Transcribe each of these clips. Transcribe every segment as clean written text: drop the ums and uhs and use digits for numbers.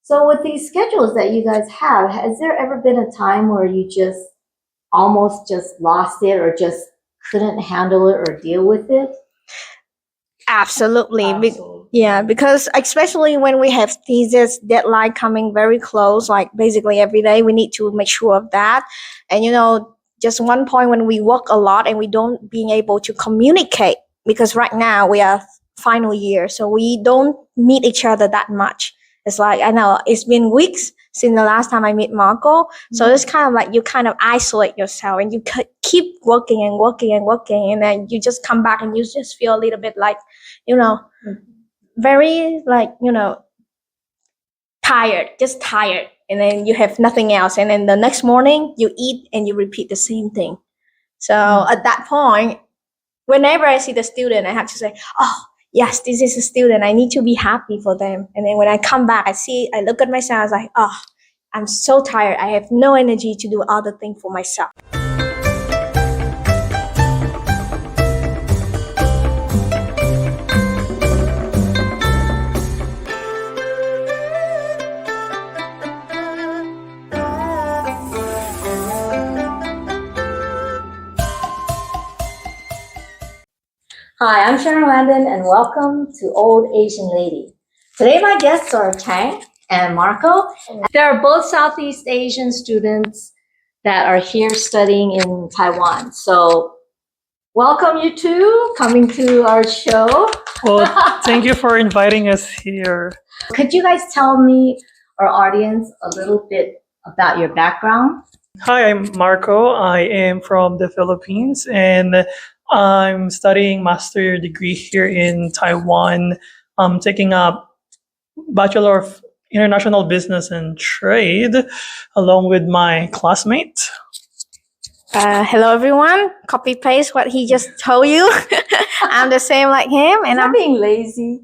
So with these schedules that you guys have, has there ever been a time where you just almost just lost it or just couldn't handle it or deal with it? Absolutely. Absolutely. Yeah, because especially when we have thesis deadline coming very close, like basically every day, we need to make sure of that. And just one point when we work a lot and we don't being able to communicate, because right now we are final year, so we don't meet each other that much. It's like, I know it's been weeks since the last time I met Marco. So it's kind of like you kind of isolate yourself and you keep working and working and working. And then you just come back and you just feel a little bit like, very like, tired, just tired. And then you have nothing else. And then the next morning you eat and you repeat the same thing. So at that point, whenever I see the student, I have to say, oh, yes, this is a student. I need to be happy for them. And then when I come back, I look at myself, I was like, oh, I'm so tired. I have no energy to do other things for myself. Hi, I'm Sharon and welcome to Old Asian Lady. Today my guests are Trang and Marco. They are both Southeast Asian students that are here studying in Taiwan. So welcome you two coming to our show. Well, thank you for inviting us here. Could you guys tell me, our audience, a little bit about your background? Hi, I'm Marco. I am from the Philippines and I'm studying master degree here in Taiwan. I'm taking up Bachelor of International Business and Trade along with my classmate. Hello, everyone. Copy paste what he just told you. I'm the same like him, and I'm being lazy.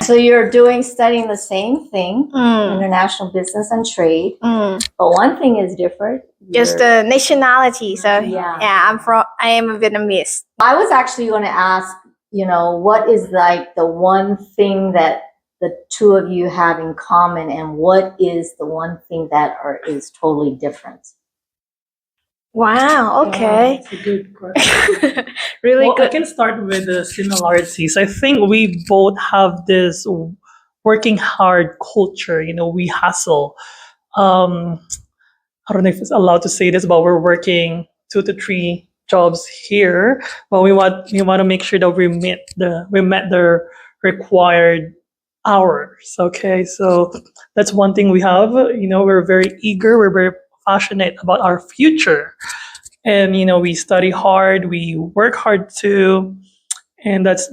So you're studying the same thing, international business and trade. But one thing is different. Just the nationality. So I am a Vietnamese. I was actually going to ask, what is like the one thing that the two of you have in common, and what is the one thing that is totally different? Wow, okay. That's a good question. Really good. I can start with the similarities. I think we both have this working hard culture. We hustle. I don't know if it's allowed to say this, but we're working 2 to 3 jobs here. But we want to make sure that we met the required hours. Okay, so that's one thing we have. We're very eager. We're very passionate about our future, and we study hard. We work hard too, and that's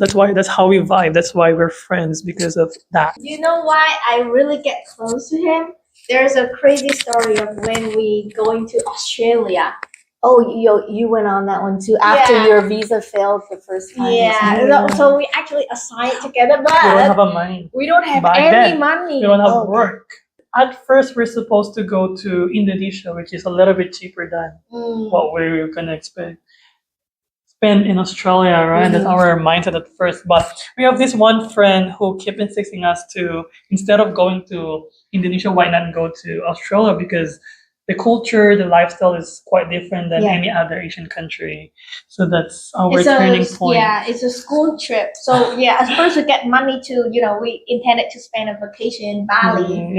how we vibe. That's why we're friends, because of that. You know why I really get close to him? There's a crazy story of when we going to Australia. Oh, you went on that one too after your visa failed the first time. Yeah, so we actually assigned together, but we don't have money. We don't have any money. We don't have work. At first, we're supposed to go to Indonesia, which is a little bit cheaper than what we were gonna spend in Australia, right? That's our mindset at first. But we have this one friend who kept insisting us to, instead of going to Indonesia, why not go to Australia? Because the culture, the lifestyle is quite different than any other Asian country. So that's our turning point. Yeah, it's a school trip. So at first we get money to, we intended to spend a vacation in Bali.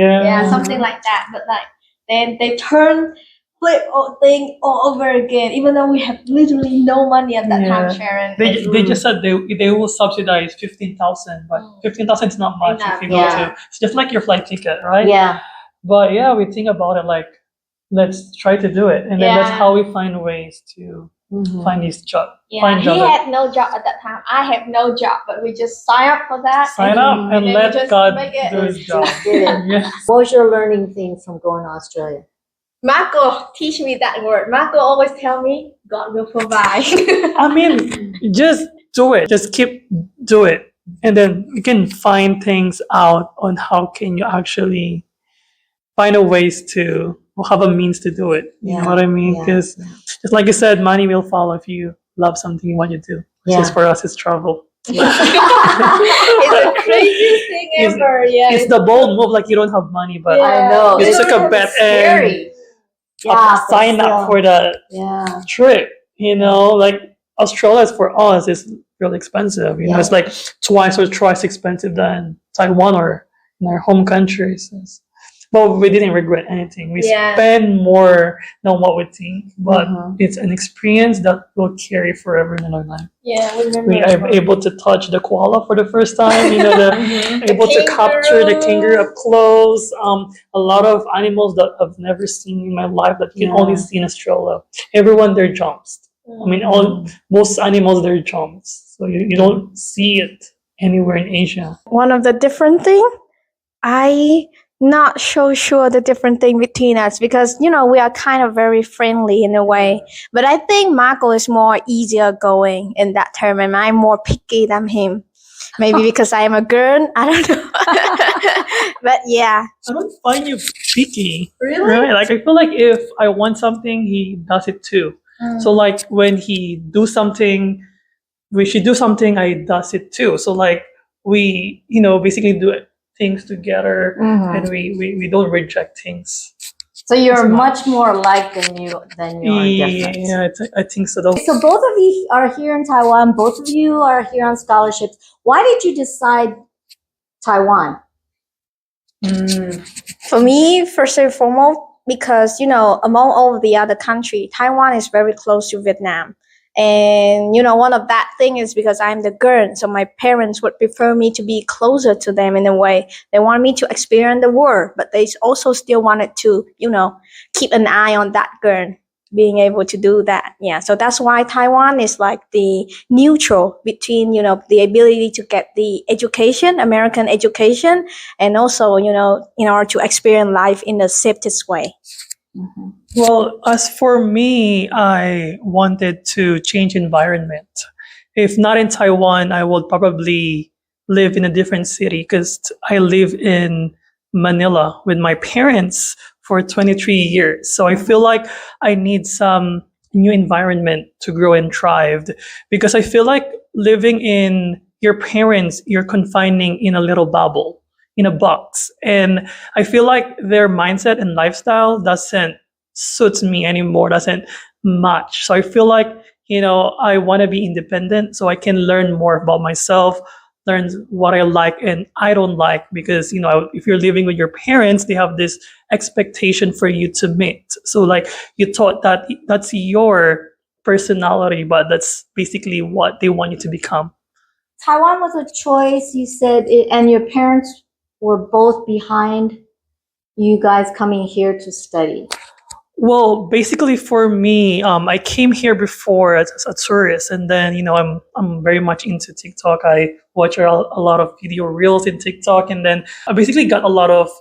Something like that. But then they flip thing all over again, even though we have literally no money at that time, Sharon. They just said they will subsidize 15,000, but 15,000 is not much if you go to. It's just like your flight ticket, right? Yeah. But we think about it like, let's try to do it, and then that's how we find ways to find these jobs. He had no job at that time. I have no job, but we just sign up for that. And let God do His job. What was your learning thing from going to Australia? Marco, teach me that word. Marco always tell me, God will provide. I mean, just do it. Just keep do it, and then you can find things out on how can you actually find a ways to have a means to do it. You know what I mean? Because just like you said, money will follow if you love something you want to do. Which is for us, it's travel. It's the craziest thing thing It's- ever. Yeah. It's the bold move, like you don't have money, but I know. you It's took a bet and scary. Yeah, but sign up still. for the Yeah. trip. Like Australia is for us is really expensive. It's like twice or thrice expensive than Taiwan or in our home countries. But we didn't regret anything. We spend more than what we think, but it's an experience that will carry forever in our life. Yeah, We are able to touch the koala for the first time. Able to capture the kangaroo up close. A lot of animals that I've never seen in my life that you can only see in Australia. Everyone there jumps. I mean, most animals there jumps, so you don't see it anywhere in Asia. One of the different thing, I not so sure the different thing between us because we are kind of very friendly in a way. But I think Marco is more easier going in that term, and I'm more picky than him. Maybe because I am a girl, I don't know. But yeah, I don't find you picky. Really? Right? Like I feel like if I want something, he does it too. So like when he do something, we should do something, I does it too. So like we, basically do things together, and we don't reject things. So you're much more alike than you are different. Yeah, I think so. Though. So both of you are here in Taiwan. Both of you are here on scholarships. Why did you decide Taiwan? for me, first and foremost, because among all of the other countries, Taiwan is very close to Vietnam. And one of that thing is because I'm the girl, so my parents would prefer me to be closer to them in a way. They want me to experience the world, but they also still wanted to, keep an eye on that girl being able to do that. Yeah, so that's why Taiwan is like the neutral between, the ability to get the education, American education, and also, in order to experience life in the safest way. Well, as for me, I wanted to change environment. If not in Taiwan, I would probably live in a different city because I live in Manila with my parents for 23 years. So I feel like I need some new environment to grow and thrive because I feel like living in your parents, you're confining in a little bubble, in a box. And I feel like their mindset and lifestyle doesn't suits me anymore, doesn't match. So I feel like, I want to be independent so I can learn more about myself, learn what I like and I don't like because, if you're living with your parents, they have this expectation for you to meet. So like you thought that that's your personality, but that's basically what they want you to become. Taiwan was a choice, you said, and your parents were both behind you guys coming here to study. Well, basically for me, I came here before as a tourist, and then I'm very much into TikTok. I watch a lot of video reels in TikTok, and then I basically got a lot of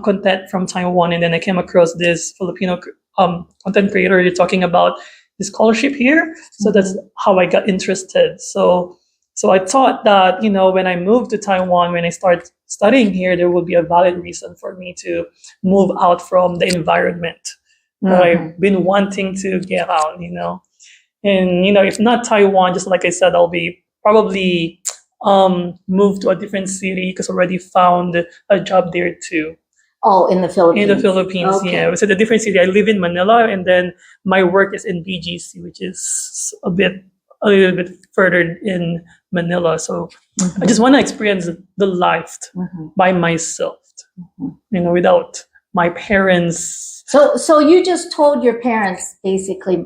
content from Taiwan, and then I came across this Filipino content creator talking about the scholarship here. So that's how I got interested. So I thought that when I moved to Taiwan, when I start studying here, there would be a valid reason for me to move out from the environment that I've been wanting to get out, And, if not Taiwan, just like I said, I'll be probably move to a different city because I already found a job there too. Oh, in the Philippines. In the Philippines, Okay. yeah. It's a different city. I live in Manila, and then my work is in BGC, which is a little bit further in Manila. So I just want to experience the life by myself, without my parents. So you just told your parents basically,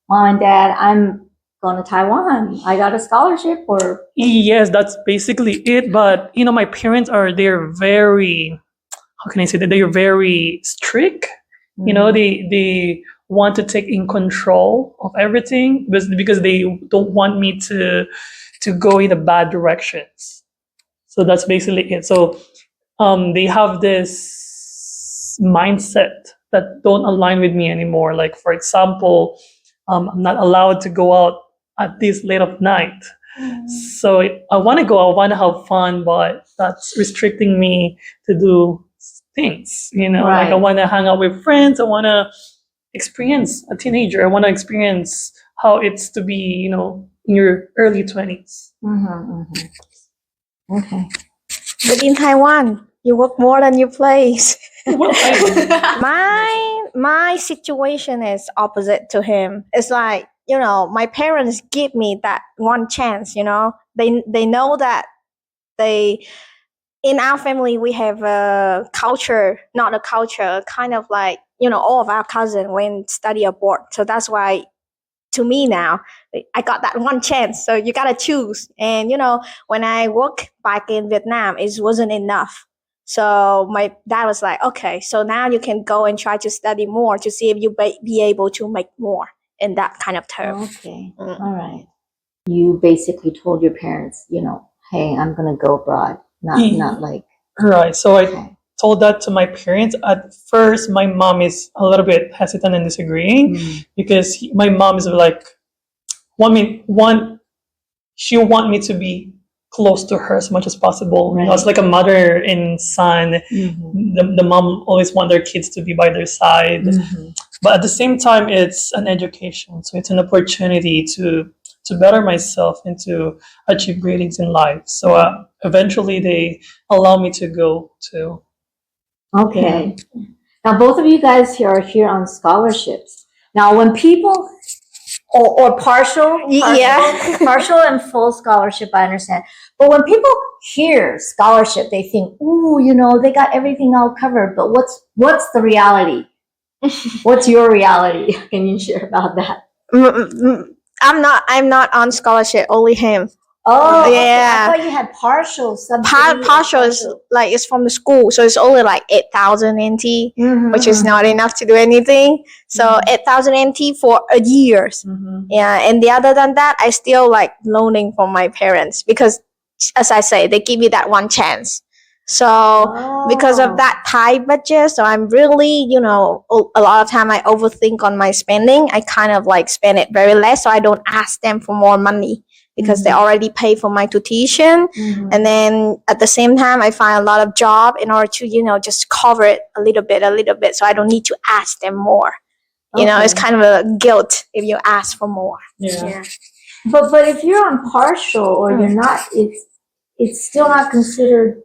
Mom and Dad, I'm going to Taiwan. I got a scholarship, or Yes, that's basically it. But my parents they're very, how can I say that, they're very strict. They want to take in control of everything because they don't want me to go in the bad directions. So that's basically it. So they have this mindset that don't align with me anymore. Like for example, I'm not allowed to go out at this late of night. So I want to go, I want to have fun, but that's restricting me to do things. Like I want to hang out with friends. I want to experience a teenager. I want to experience how it's to be, in your early 20s. Okay. But in Taiwan, you work more than you place. Well, My situation is opposite to him. It's like, my parents give me that one chance. They know that they in our family we have a culture, not a culture, kind of like, all of our cousins went study abroad. So that's why, to me now, I got that one chance. So you gotta choose. And when I worked back in Vietnam, it wasn't enough. So my dad was like, okay, so now you can go and try to study more to see if you be able to make more in that kind of term. Okay. All right. You basically told your parents, hey, I'm gonna go abroad. Not like right. So I told that to my parents. At first, my mom is a little bit hesitant and disagreeing because my mom is like, she want me to be close to her as much as possible. Right. It's like a mother and son. The mom always want their kids to be by their side, but at the same time, it's an education. So it's an opportunity to better myself and to achieve great things in life. So eventually, they allow me to go to. Okay. Now, both of you guys here are here on scholarships. Now, when people or partial and full scholarship, I understand. But when people hear scholarship, they think, ooh, they got everything all covered. But what's the reality? What's your reality? Can you share about that? I'm not on scholarship, only him. Oh, yeah. Okay. I thought you had partial subsidy. Partial is like it's from the school, so it's only like 8,000 NT, which is not enough to do anything. So 8,000 NT for a year. Yeah, and the other than that, I still like loaning from my parents because, as I say, they give me that one chance. So because of that tight budget, so I'm really, a lot of time I overthink on my spending. I kind of like spend it very less, so I don't ask them for more money because they already pay for my tuition. And then at the same time, I find a lot of job in order to, just cover it a little bit. So I don't need to ask them more. It's kind of a guilt if you ask for more. Yeah. But if you're on partial or you're not, it's still not considered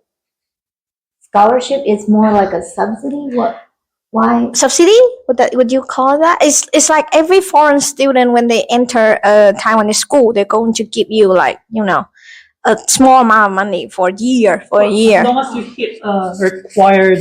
scholarship. It's more like a subsidy. Why? Subsidy? Would you call that? It's like every foreign student when they enter a Taiwanese school, they're going to give you like, a small amount of money for a year. As long as you hit required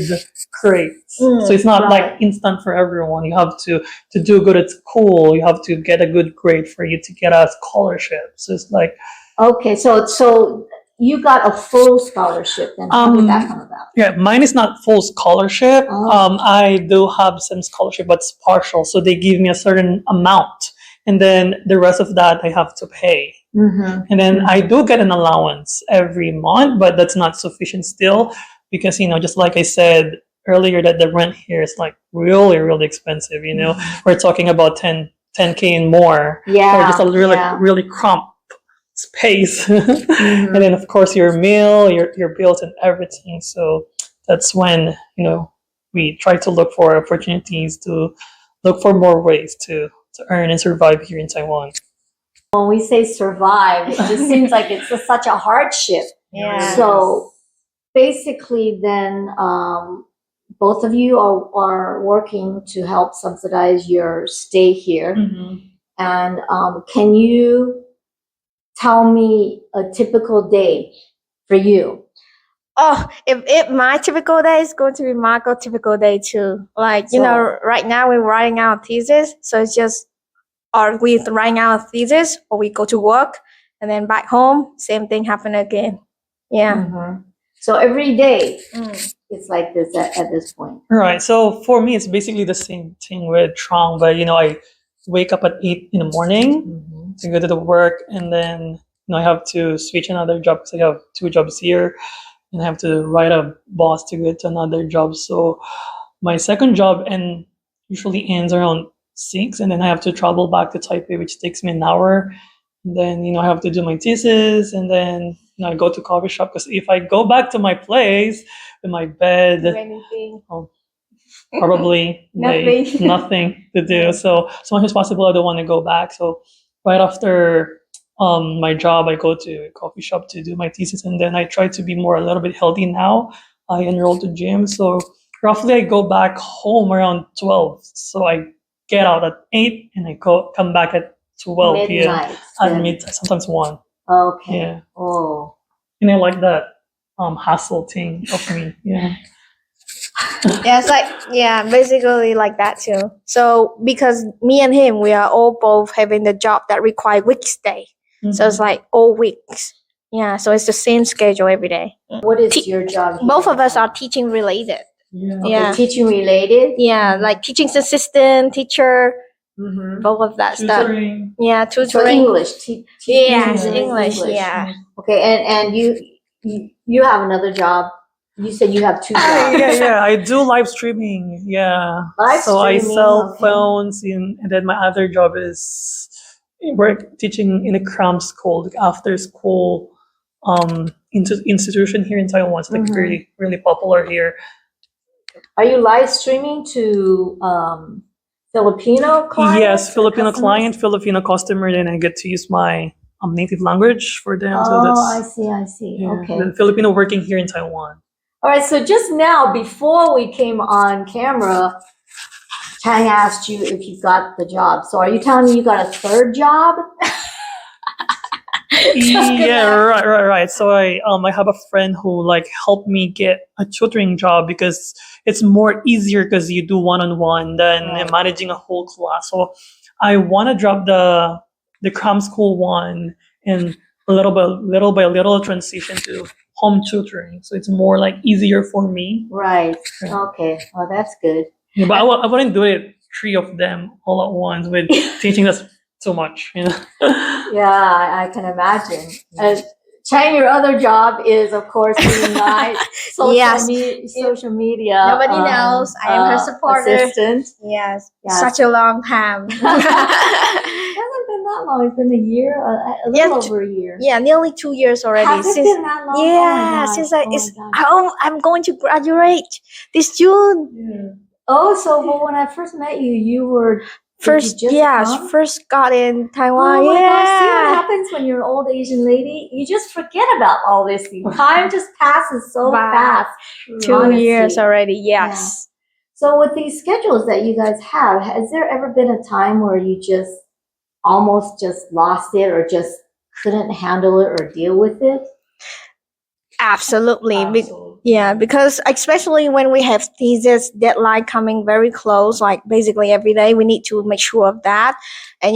grades. So it's not like instant for everyone. You have to do good at school. You have to get a good grade for you to get a scholarship. So it's like okay. So you got a full scholarship. Then how did that come about? Yeah, mine is not full scholarship. I do have some scholarship, but it's partial. So they give me a certain amount, and then the rest of that I have to pay. And then I do get an allowance every month, but that's not sufficient still because, just like I said earlier, that the rent here is like really, really expensive. We're talking about 10K and more. Yeah. Or just a really cramped space. And then of course your meal, your bills and everything. So that's when, we try to look for opportunities to look for more ways to earn and survive here in Taiwan. When we say survive, it just seems like it's such a hardship. Yeah. So basically then both of you are working to help subsidize your stay here. And can you tell me a typical day for you? Oh, if my typical day is going to be Marco's typical day too. Like, right now we're writing our thesis. So it's just, or we writing our thesis or we go to work and then back home, same thing happen again. Yeah. So every day it's like this at this point. Right. So for me, it's basically the same thing with Trang, but I wake up at 8 in the morning to go to the work, and then I have to switch another job because I have 2 jobs here, and I have to write a boss to go to another job. So my second job usually ends around 6, and then I have to travel back to Taipei, which takes me an hour. And then I have to do my thesis, and then I go to coffee shop because if I go back to my place in my bed, probably nothing to do. So as much as possible, I don't want to go back. So right after my job. I go to a coffee shop to do my thesis, and then I try to be more a little bit healthy now. I enroll to gym, so roughly I go back home around 12. So I get out at 8 and I come back at 12 p.m. Midnight. and midnight, sometimes 1. Okay. Yeah. Oh. And I like that hustle thing of me. Yeah. Yeah, it's like, yeah, basically like that too. So because me and him, we are all both having the job that require weekday. So it's like all weeks. Yeah, so it's the same schedule every day. What is your job? Both of us are teaching related. Yeah. Okay, Yeah. teaching related. Yeah, like teaching assistant, teacher, Mm-hmm. both of that stuff. Tutoring. Yeah, So tutoring. English. Yes, Yeah. English. Yeah. Okay, and you have another job. You said you have 2 jobs. Yeah. I do live streaming. Yeah. Live So I streaming, sell okay. phones, and then my other job is work teaching in a cram school, like after school institution here in Taiwan. It's like Mhm. really popular here. Are you live streaming to Filipino clients? Yes, or Filipino customers? client, Filipino customer, then I get to use my native language for them. So Oh, that's I see. yeah, Okay. the Filipino working here in Taiwan. All right. So just now, before we came on camera, Trang asked you if you got the job. So are you telling me you got a 3rd job? Yeah, right. So I have a friend who like helped me get a tutoring job because it's more easier because you do one-on-one than Right. managing a whole class. So I want to drop the cram school one and little by little transition to home tutoring. So it's more like easier for me. Right. Yeah. Okay. Well, that's good. Yeah, but I wouldn't do it 3 of them all at once with teaching us so much. You know. Yeah, I can imagine. Chang, your other job is, of course, being my Yes. social media. Nobody knows. I am her supporter. Assistant. Yes. Yes. Such a long time. It hasn't been that long. It's been a year, a little over a year. Yeah, nearly 2 years already. Has it been that long? Yeah, Oh my since gosh. I'm going to graduate this June. Yeah. Oh, so but when I first met you, you were First, did you just come? first got in Taiwan. Oh my yeah. gosh, see what happens when you're an old Asian lady? You just forget about all this. Time just passes so Wow. fast. 2 years honestly. already. Yes. So with these schedules that you guys have, has there ever been a time where you just almost just lost it or just couldn't handle it or deal with it? Absolutely. Absolutely. Yeah, because especially when we have thesis deadline coming very close, like basically every day, we need to make sure of that. And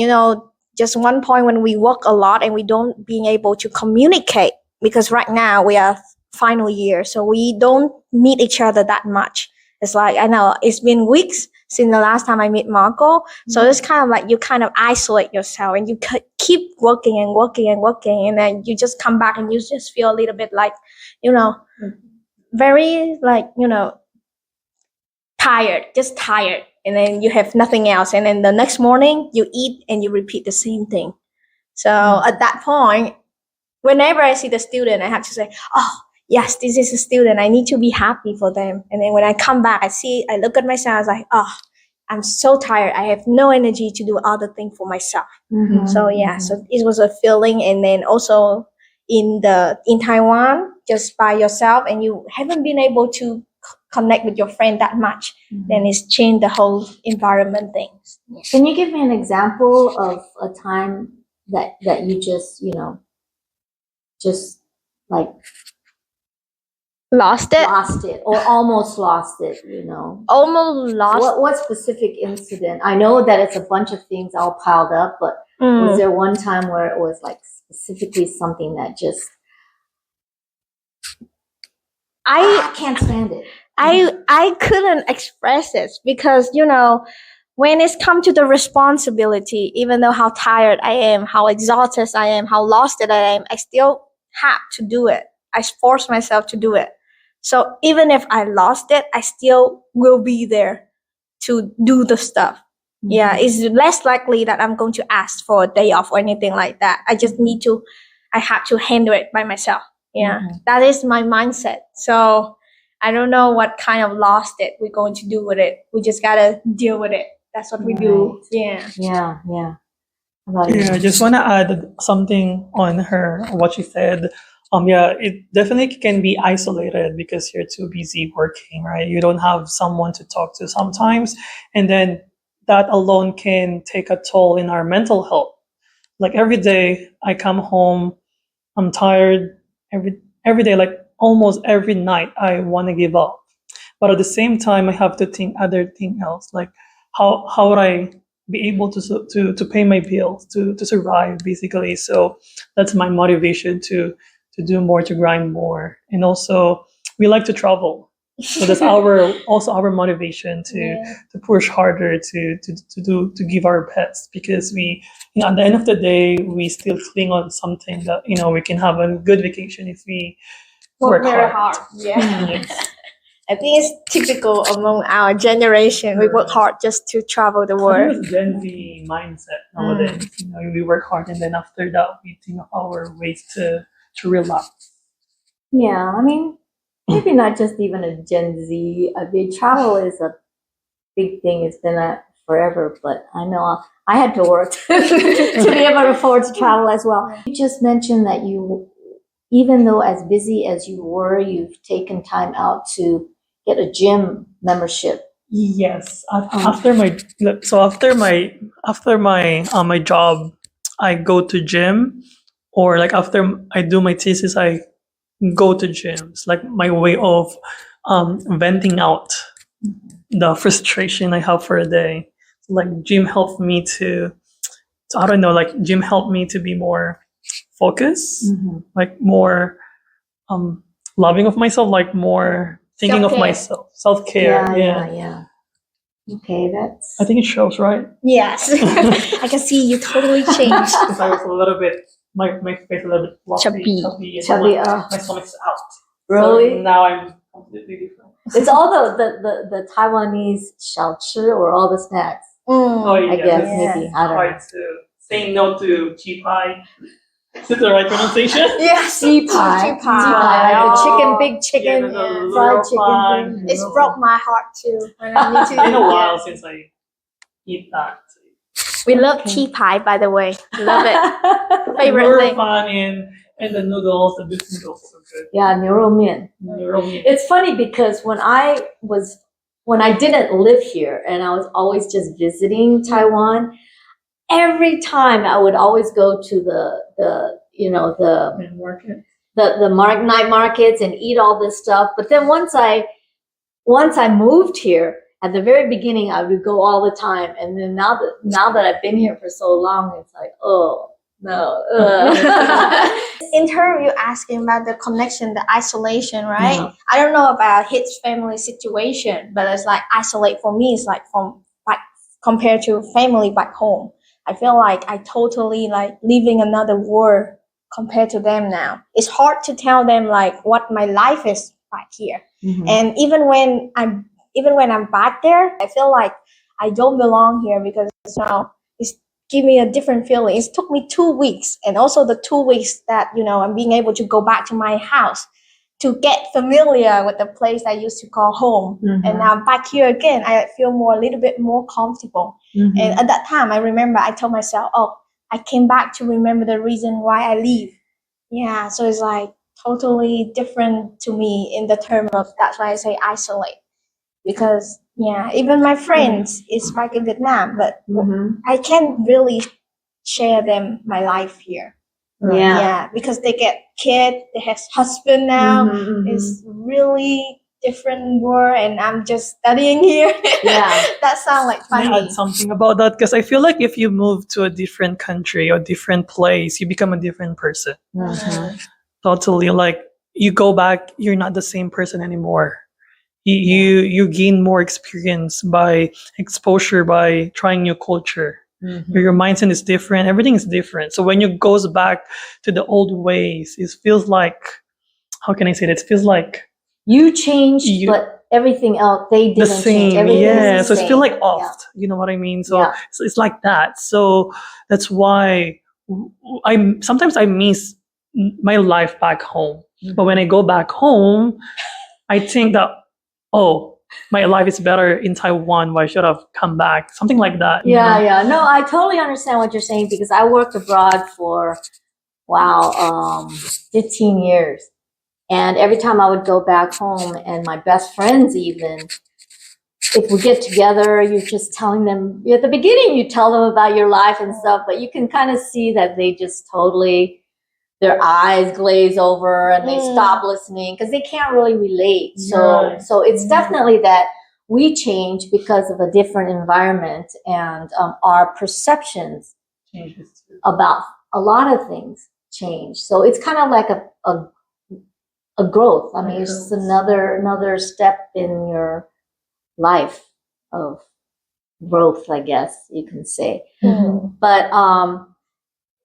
just one point when we work a lot and we don't being able to communicate, because right now we are final year, so we don't meet each other that much. It's like, I know it's been weeks since the last time I met Marco, so it's kind of like you kind of isolate yourself and you keep working and working and working, and then you just come back and you just feel a little bit like, very like tired, and then you have nothing else, and then the next morning you eat and you repeat the same thing. So at that point, whenever I see the student, I have to say, oh yes, this is a student, I need to be happy for them. And then when I come back, I look at myself, I was like, oh, I'm so tired, I have no energy to do other things for myself. Mm-hmm. So it was a feeling. And then also in Taiwan, just by yourself, and you haven't been able to connect with your friend that much, then it's changed the whole environment things. Can you give me an example of a time that you just just like lost it or almost lost it? Almost lost. What specific incident? I know that it's a bunch of things all piled up, but was there one time where it was like specifically something that just I can't stand it? I couldn't express it because when it's come to the responsibility, even though how tired I am, how exhausted I am, how lost I am, I still have to do it. I force myself to do it. So even if I lost it, I still will be there to do the stuff. Mm-hmm. Yeah, it's less likely that I'm going to ask for a day off or anything like that. I have to handle it by myself. Yeah, that is my mindset. So I don't know what kind of lost it we're going to do with it. We just gotta deal with it. That's what we do. Yeah. How about you? Yeah, I just want to add something on her, what she said. Yeah, it definitely can be isolated because you're too busy working, right? You don't have someone to talk to sometimes. And then that alone can take a toll in our mental health. Like every day I come home, I'm tired. Every day, like almost every night, I want to give up. But at the same time, I have to think other thing else, like how would I be able to pay my bills to survive basically. So that's my motivation to do more, to grind more, and also we like to travel. So that's our also our motivation to push harder to give our best because we at the end of the day we still cling on something that we can have a good vacation if we work very hard. hard. Yeah. Yes. I think it's typical among our generation. We work hard just to travel the I think world. it's Gen Z mindset nowadays. We work hard and then after that we think of our ways to relax. Yeah, I mean, maybe not just even a Gen Z. I mean, travel is a big thing. It's been a forever, but I know I had to work to be able to afford to travel as well. You just mentioned that you, even though as busy as you were, you've taken time out to get a gym membership. Yes, after my so after my job, I go to gym, or like after I do my thesis, I go to gym. It's like my way of venting out the frustration I have for a day. Like gym helped me to I don't know, like gym helped me to be more focused, like more um loving of myself, like more thinking of Self-care. myself, self care. Yeah. Okay, that's. I think it shows, right? Yes. I can see you totally changed. Because I was a little bit, my face a little bit Chubby. chubby, and Chubby, my stomach's out. Really? So now I'm completely different. It's all the Taiwanese 小吃 or all the snacks. Oh yeah, I guess it's maybe. I don't know. hard to say no to cheap pie. Is it the right pronunciation? Yes. Chi pie. Chi pie. Like the chicken, Oh. big chicken, Yeah, the fried little pie. chicken thing. It's broke my heart too. When I need It's to been a eat while it. since I eat that. We love Okay. tea pie, by the way. Love it. The Favorite little thing. pan and the noodles, the beef noodles, so good. Yeah, 牛肉面. It's funny because when I didn't live here and I was always just visiting Taiwan, every time I would always go to the Market. night markets and eat all this stuff. But then once I moved here, at the very beginning I would go all the time, and then now that I've been here for so long, it's like, oh no. In terms, you're asking about the connection, the isolation, right? Yeah. I don't know about his family situation, but it's like isolate for me. It's like from like compared to family back home. I feel like I totally like living another world compared to them now. It's hard to tell them like what my life is back here. And even when I'm back there, I feel like I don't belong here because it's give me a different feeling. It took me 2 weeks, and also the 2 weeks that I'm being able to go back to my house to get familiar with the place I used to call home. And now back here again, I feel a little bit more comfortable. And at that time, I remember I told myself, "Oh, I came back to remember the reason why I leave." Yeah, so it's like totally different to me in the term of that's why I say isolate. Because even my friends is back in Vietnam, but I can't really share them my life here. Yeah, because they get kid, they have husband now. It's really different world, and I'm just studying here. Yeah. That sounds like Can I funny. add something about that? Because I feel like if you move to a different country or different place, you become a different person. Totally. Like you go back, you're not the same person anymore. You gain more experience by exposure, by trying new culture. Your mindset is different. Everything is different. So when you goes back to the old ways, it feels like, how can I say it? It feels like You changed, but everything else they the didn't change. same. Everything Yeah. is So the it's feel same. like off. You know what I mean? So Yeah. it's like that. So that's why sometimes I miss my life back home. But when I go back home, I think that, oh, my life is better in Taiwan. Why should I have come back? Something like that. you Yeah, know? yeah. No, I totally understand what you're saying because I worked abroad for, wow, 15 years. And every time I would go back home and my best friends even, if we get together, you're just telling them, at the beginning, you tell them about your life and stuff, but you can kind of see that they just totally, their eyes glaze over and they stop listening because they can't really relate. Right. So it's definitely that we change because of a different environment and our perceptions Changes too. about a lot of things change. So it's kind of like a growth. I mean, it's just another step in your life of growth, I guess you can say. But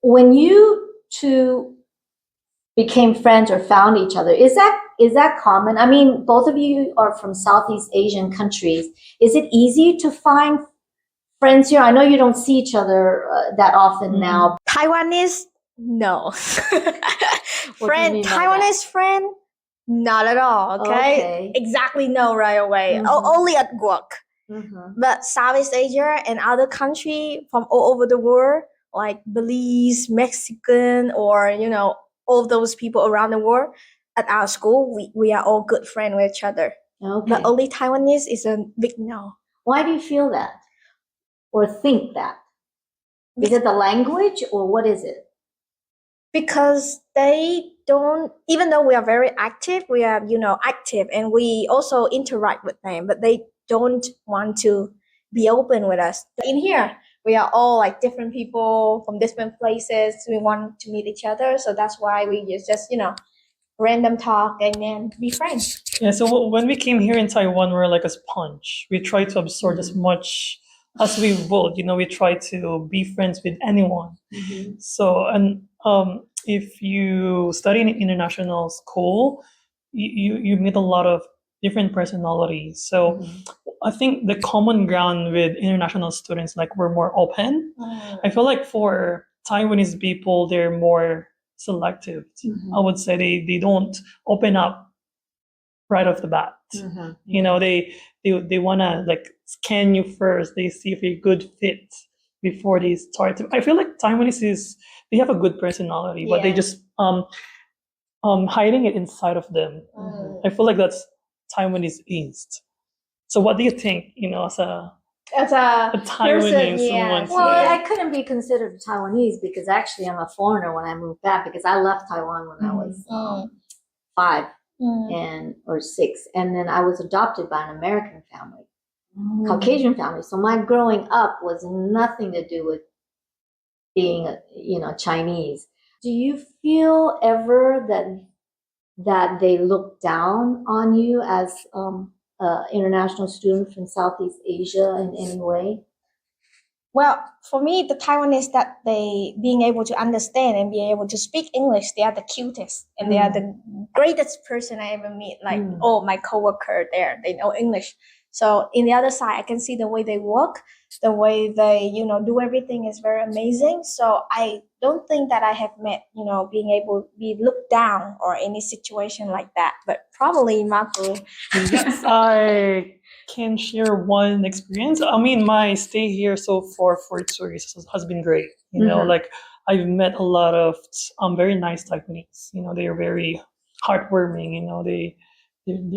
when you two became friends or found each other, is that common? I mean, both of you are from Southeast Asian countries. Is it easy to find friends here? I know you don't see each other that often now. Taiwanese, no. What do you mean by that? Taiwanese friend, not at all. Okay. Exactly, no, right away. Only at work. But Southeast Asia and other country from all over the world, like Belize, Mexican, or all those people around the world, at our school, we are all good friends with each other. Okay. But only Taiwanese is a big no. Why do you feel that or think that? Is it the language or what is it? Because they don't, even though we are very active, we are active and we also interact with them, but they don't want to be open with us. In here we are all like different people from different places, we want to meet each other, so that's why we just random talk and then be friends. Yeah, so when we came here in Taiwan, we're like a sponge. We try to absorb as much as we would. We try to be friends with anyone. So, and if you study in an international school, you meet a lot of different personalities. So, I think the common ground with international students, like we're more open. I feel like for Taiwanese people, they're more selective. I would say they don't open up right off the bat. They want to like scan you first. They see if you're a good fit before they start. I feel like Taiwanese they have a good personality, but they just hiding it inside of them. I feel like that's Taiwanese East. So what do you think? As a Taiwanese person, yeah. someone. Well, I couldn't be considered Taiwanese because actually I'm a foreigner when I moved back because I left Taiwan when I was 5 or 6, and then I was adopted by an American family, Caucasian family. So my growing up was nothing to do with being Chinese. Do you feel ever that they look down on you as an international student from Southeast Asia in any way? Well, for me, the Taiwanese that they being able to understand and being able to speak English, they are the cutest and they are the greatest person I ever meet. Like, my coworker there, they know English. So in the other side, I can see the way they work, the way they, do everything is very amazing. So I don't think that I have met, being able to be looked down or any situation like that. But probably Marco. Yes, I can share one experience. I mean, my stay here so far for 2 years has been great. Like I've met a lot of very nice Taiwanese. They are very heartwarming.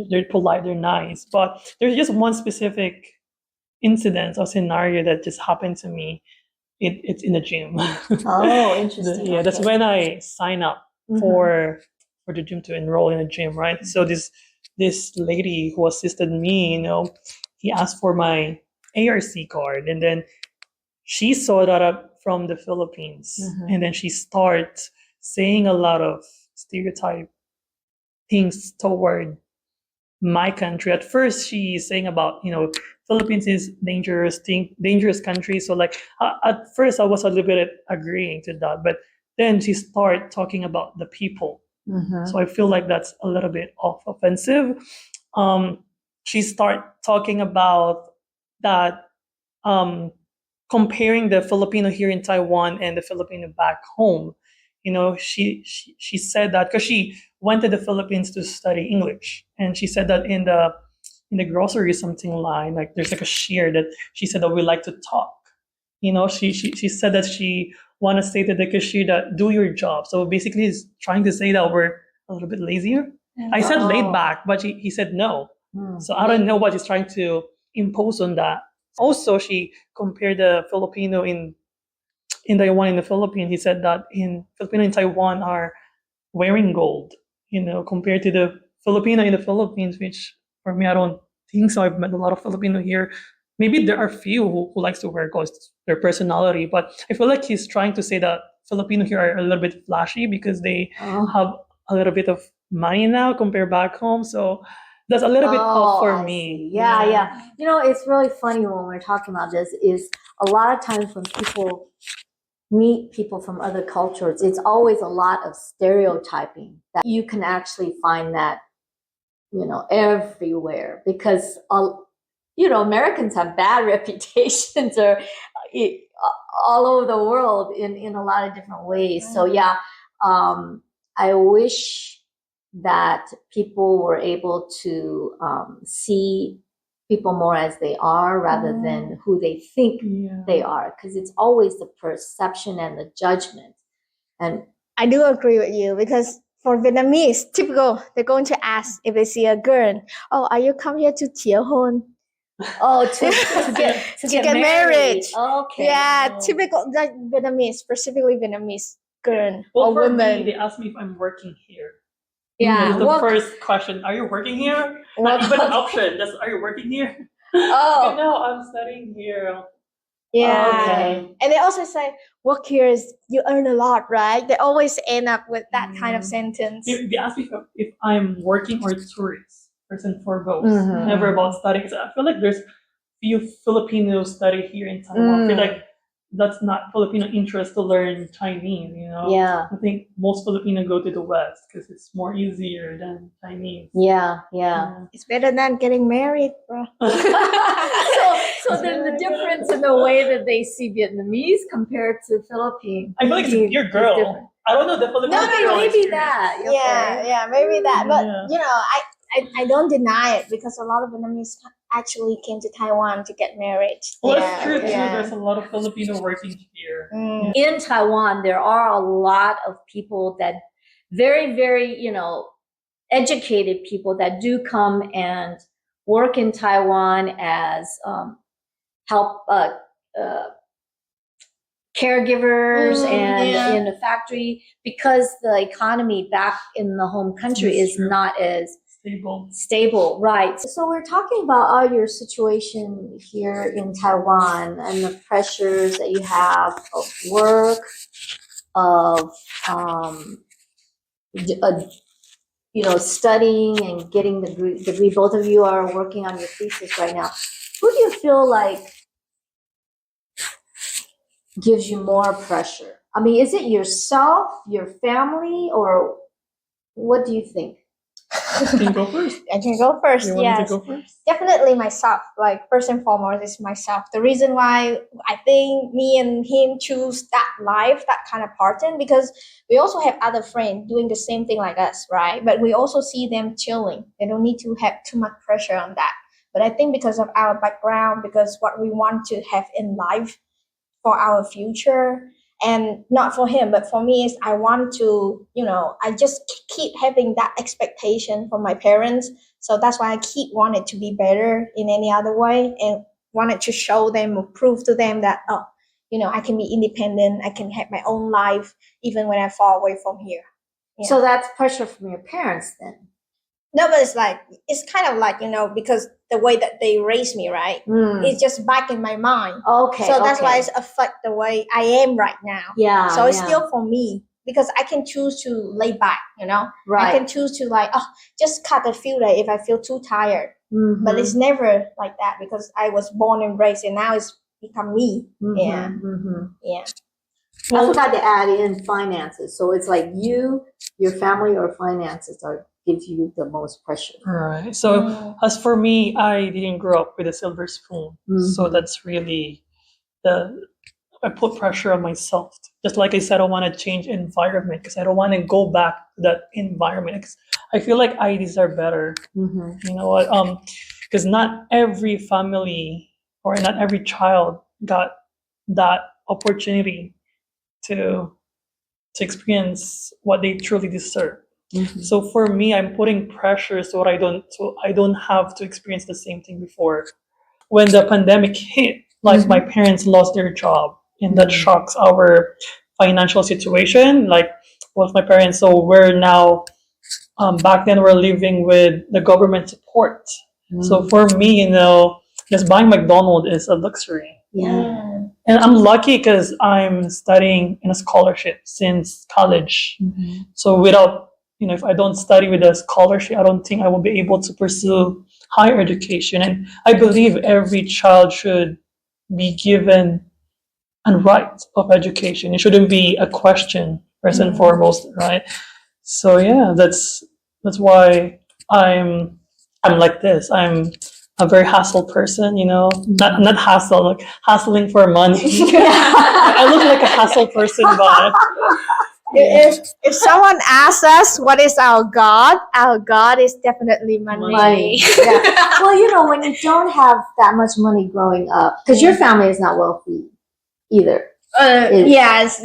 They're polite, they're nice. But there's just one specific incident or scenario that just happened to me. It's in the gym. Oh, interesting. That's when I sign up for the gym to enroll in a gym, right? So this lady who assisted me, he asked for my ARC card, and then she saw that up from the Philippines, and then she started saying a lot of stereotype things toward my country. At first, she's saying about Philippines is dangerous country. So like at first, I was a little bit agreeing to that, but then she started talking about the people. So I feel like that's a little bit offensive. She started talking about that, comparing the Filipino here in Taiwan and the Filipino back home. She said that because she went to the Philippines to study English, and she said that in in the grocery something line, like there's like a cashier that she said that we like to talk. She said that she want to say to the cashier that do your job. So basically, he's trying to say that we're a little bit lazier. I said laid back, but he said no. So I don't know what he's trying to impose on that. Also, she compared the Filipino in Taiwan in the Philippines. He said that in Filipino in Taiwan are wearing gold, compared to the Filipino in the Philippines, which for me, I don't think so. I've met a lot of Filipino here. Maybe there are few who likes to wear gold, their personality, but I feel like he's trying to say that Filipino here are a little bit flashy because they have a little bit of money now compared back home. So that's a little bit off for I me. see. Yeah. It's really funny when we're talking about this is a lot of times when people meet people from other cultures, it's always a lot of stereotyping that you can actually find that, everywhere because, Americans have bad reputations or all over the world in a lot of different ways. So yeah, I wish that people were able to see people more as they are rather than who they think they are, because it's always the perception and the judgment. And I do agree with you because for Vietnamese, typical, they're going to ask if they see a girl, oh, are you come here to 结婚? Oh, to get married. Okay. Yeah, typical like Vietnamese, specifically Vietnamese girl Well, or for woman. me, they asked me if I'm working here. Yeah. That's the first question. Are you working here? Not even an option. Just are you working here? Oh. No, I'm studying here. Yeah. Okay. And they also say, work here is you earn a lot, right? They always end up with that kind of sentence. They ask me if I'm working or tourist, first and foremost. Mhm. Never about studying. So I feel like there's few Filipinos study here in Taiwan. I feel like that's not Filipino interest to learn Chinese, Yeah. I think most Filipino go to the West because it's more easier than Chinese. Yeah. It's better than getting married, bro. So then the difference in the way that they see Vietnamese compared to Philippines. I feel like it's your girl. I don't know the Filipino girl Maybe experience. that. Okay. Yeah, maybe that. But Yeah. I don't deny it because a lot of Vietnamese actually came to Taiwan to get married. Well, that's true too. Yeah. There's a lot of Filipino working here. In Taiwan, there are a lot of people that very, very, educated people that do come and work in Taiwan as help caregivers and in a factory because the economy back in the home country That's is true. not as Stable, right? So we're talking about your situation here in Taiwan and the pressures that you have of work, of studying and getting the degree. Both of you are working on your thesis right now. Who do you feel like gives you more pressure? I mean, is it yourself, your family, or what do you think? Can you go first? I can go first. You want me Yes, to go first? definitely myself. Like first and foremost is myself. The reason why I think me and him choose that life, that kind of pattern, because we also have other friends doing the same thing like us, right? But we also see them chilling. They don't need to have too much pressure on that. But I think because of our background, because what we want to have in life for our future, and not for him but for me, is I want to, I just keep having that expectation from my parents. So that's why I keep wanting to be better in any other way and wanted to show them or prove to them that I can be independent, I can have my own life even when I fall away from here. So that's pressure from your parents then. No, but it's kind of like, because the way that they raised me, right? It's just back in my mind. Okay. So that's why it's affect the way I am right now. Yeah. So it's still for me because I can choose to lay back, Right. I can choose to just cut a filter if I feel too tired. Mm-hmm. But it's never like that because I was born and raised and now it's become me. Mm-hmm. Yeah. Mm-hmm. Yeah. I forgot to add in finances. So it's like your family or finances gives you the most pressure. Right. So as for me, I didn't grow up with a silver spoon. So that's really I put pressure on myself. Just like I said, I want to change environment because I don't want to go back to that environment. 'Cause I feel like I deserve better. You know what? because not every family or not every child got that opportunity to experience what they truly deserve. So for me, I'm putting pressure so I don't have to experience the same thing before. When the pandemic hit, like my parents lost their job, and that shocks our financial situation. Like both my parents, so we're now back then we're living with the government support. So for me, just buying McDonald's is a luxury. Yeah. And I'm lucky because I'm studying in a scholarship since college. So without, if I don't study with a scholarship, I don't think I will be able to pursue higher education. And I believe every child should be given a right of education. It shouldn't be a question first and foremost, right? So yeah, that's why I'm like this. I'm a very hustle person, not hustle, like hustling for money. I look like a hustle person, but If someone asks us what is our God is definitely money. Money. Yeah. Well, when you don't have that much money growing up, because your family is not wealthy either. Yeah, it's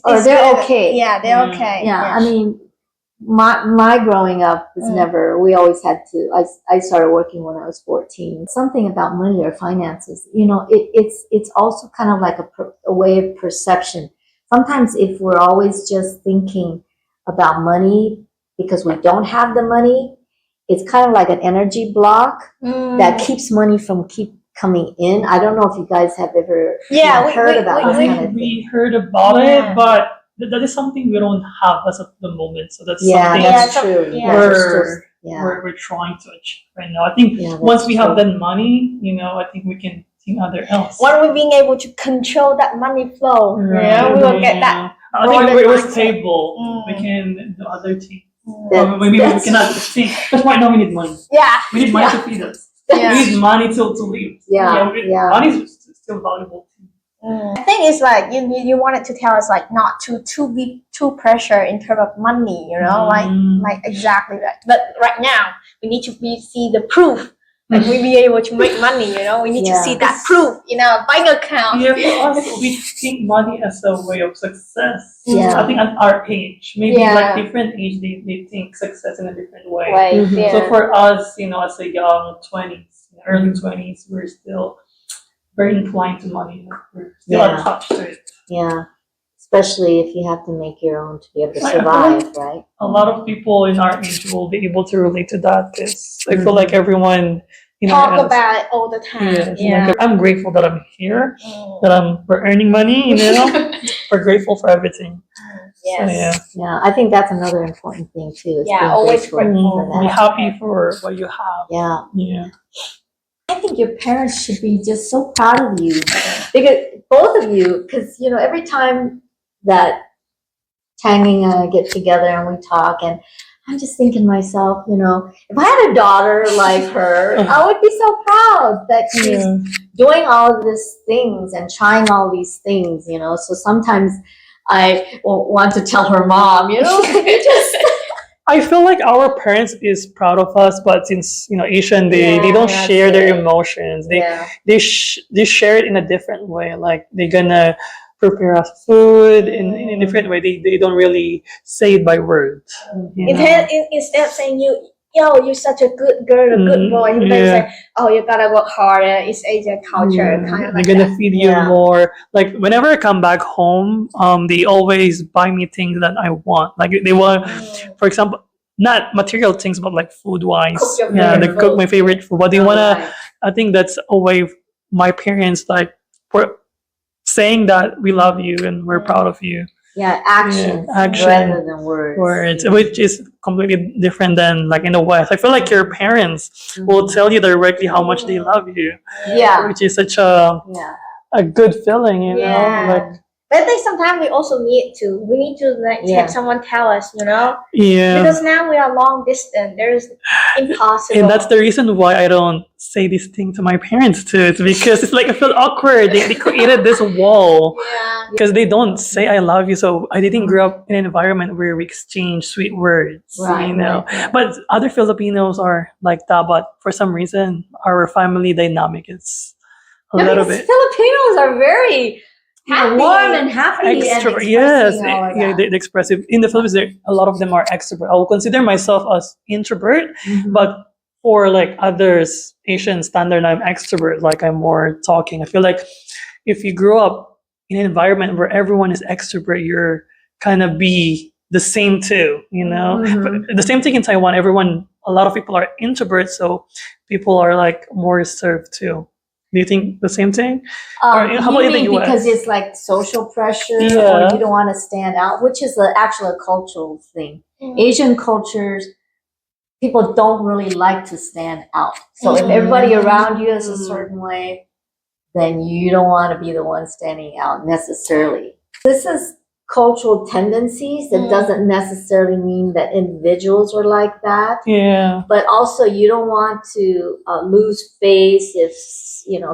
they're good. okay. Yeah, they're okay. Yeah, I mean, my growing up was never. We always had to. I started working when I was 14. Something about money or finances. It's also kind of like a way of perception. Sometimes if we're always just thinking about money because we don't have the money, it's kind of like an energy block that keeps money from keep coming in. I don't know if you guys have ever heard about this kind of thing. We heard about it, but that is something we don't have as of the moment. So that's something that's true. We're trying to achieve right now. I think once we have that money, I think we can think other else. When we're being able to control that money flow, we will get that. I think we're stable. We can do other things. Maybe we cannot think. Because right now we need money. Yeah. We need money to feed us. We need money to live. Money is still valuable. I think it's like you wanted to tell us like not to be too pressure in terms of money, like exactly that. But right now we need to see the proof. Like we be able to make money, we need to see that proof in our bank account. Yeah, for us, we think money as a way of success. Yeah. I think at our age, maybe like different age, they think success in a different way. Right. So for us, as a young 20s, early 20s, we're still very inclined to money. We're still attached to it. Yeah. Especially if you have to make your own to be able to survive, right? A lot of people in our age will be able to relate to that because I feel like everyone talk about it all the time. Like, I'm grateful that I'm here, that we're earning money. We're grateful for everything. Yes. So, I think that's another important thing too. Is always grateful for be that. happy for what you have. Yeah. I think your parents should be just so proud of you, because both of you, because every time that Trang and I get together and we talk, and I'm just thinking to myself, if I had a daughter like her, I would be so proud that she's doing all of these things and trying all these things, So sometimes I want to tell her mom, can you just... I feel like our parents is proud of us, but since Asian, they don't share their emotions. They share it in a different way. Like they're gonna prepare us food in a different way. They don't really say it by words. Instead of saying you're such a good girl, a good boy, they say, oh, you gotta work harder. It's Asian culture, kind of. They're gonna feed you more. Like whenever I come back home, they always buy me things that I want. Like they want, for example, not material things, but like food wise. They cook my favorite food. But they wanna. I think that's a way my parents like for saying that we love you and we're proud of you. Action rather than words. Which is completely different than like in the West. I feel like your parents will tell you directly how much they love you. Which is such a good feeling, Like But I think sometimes we also need to. We need to like Yeah. have someone tell us, you know, Yeah. because now we are long distance. There's impossible. And that's the reason why I don't say these things to my parents too. It's because it's like I feel awkward. They created this wall Yeah. because they don't say I love you. So I didn't grow up in an environment where we exchange sweet words, Right, you know. right. But other Filipinos are like that. But for some reason, our family dynamic is a little because bit Filipinos are very Happy. warm and happy and extrovert. expressing Yes, all of yeah, that. they're expressive. In the Philippines, a lot of them are extrovert. I will consider myself as introvert, Mhm. but for like others, Asian standard, I'm extrovert. Like I'm more talking. I feel like if you grow up in an environment where everyone is extrovert, you're kind of be the same too. You know, Mhm. but the same thing in Taiwan. A lot of people are introverts, so people are like more reserved too. Do you think the same thing? Or how about You in the mean US? because it's like social pressure, or Yeah. you don't want to stand out, which is actually a cultural thing. Mm. Asian cultures, people don't really like to stand out. So if Mhm. everybody around you is a certain way, then you don't want to be the one standing out necessarily. This is cultural tendencies. That Mm. doesn't necessarily mean that individuals are like that. Yeah. But also, you don't want to lose face if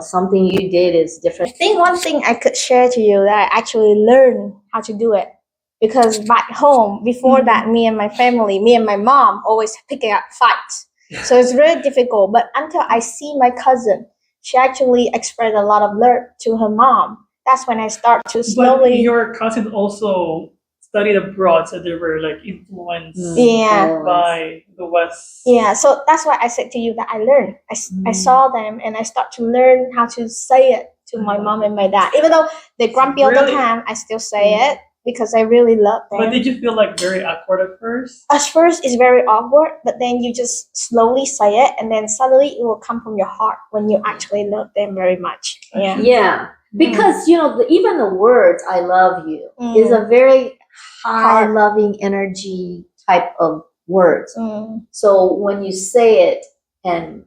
something you did is different. I think one thing I could share to you that I actually learned how to do it because back home before that, me and my mom always picking up fights. So it's very difficult. But until I see my cousin, she actually expressed a lot of love to her mom. That's when I start to But slowly. your cousin also studied abroad, so they were like influenced Yeah. by the West. Yeah, so that's why I said to you that I learned. I saw them and I start to learn how to say it to my mom and my dad. Even though they're grumpy all the Really? time, I still say it because I really love them. But did you feel like very awkward at first? At first, it's very awkward, but then you just slowly say it, and then suddenly it will come from your heart when you actually love them very much. Yeah. Yeah, because even the words "I love you" is a very high, loving energy type of words. Mm. So when you say it and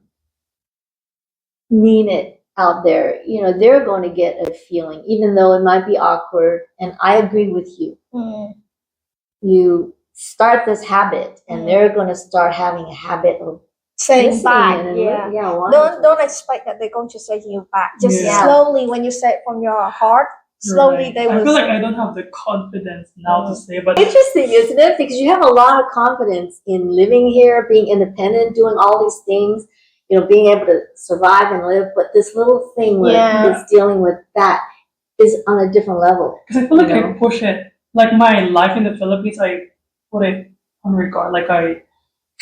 mean it out there, they're going to get a feeling, even though it might be awkward. And I agree with you. Mm. You start this habit, and they're going to start having a habit of Saying listening back, and yeah. wonderful. Don't expect that they're going to say to you back. Just Yeah. slowly, when you say it from your heart, slowly Right. they I will. feel like I don't have the confidence now to say, but Interesting, isn't it? Because you have a lot of confidence in living here, being independent, doing all these things, being able to survive and live. But this little thing Yeah. is dealing with that is on a different level. because I feel like I push it. Like my life in the Philippines, I put it on regard. Like I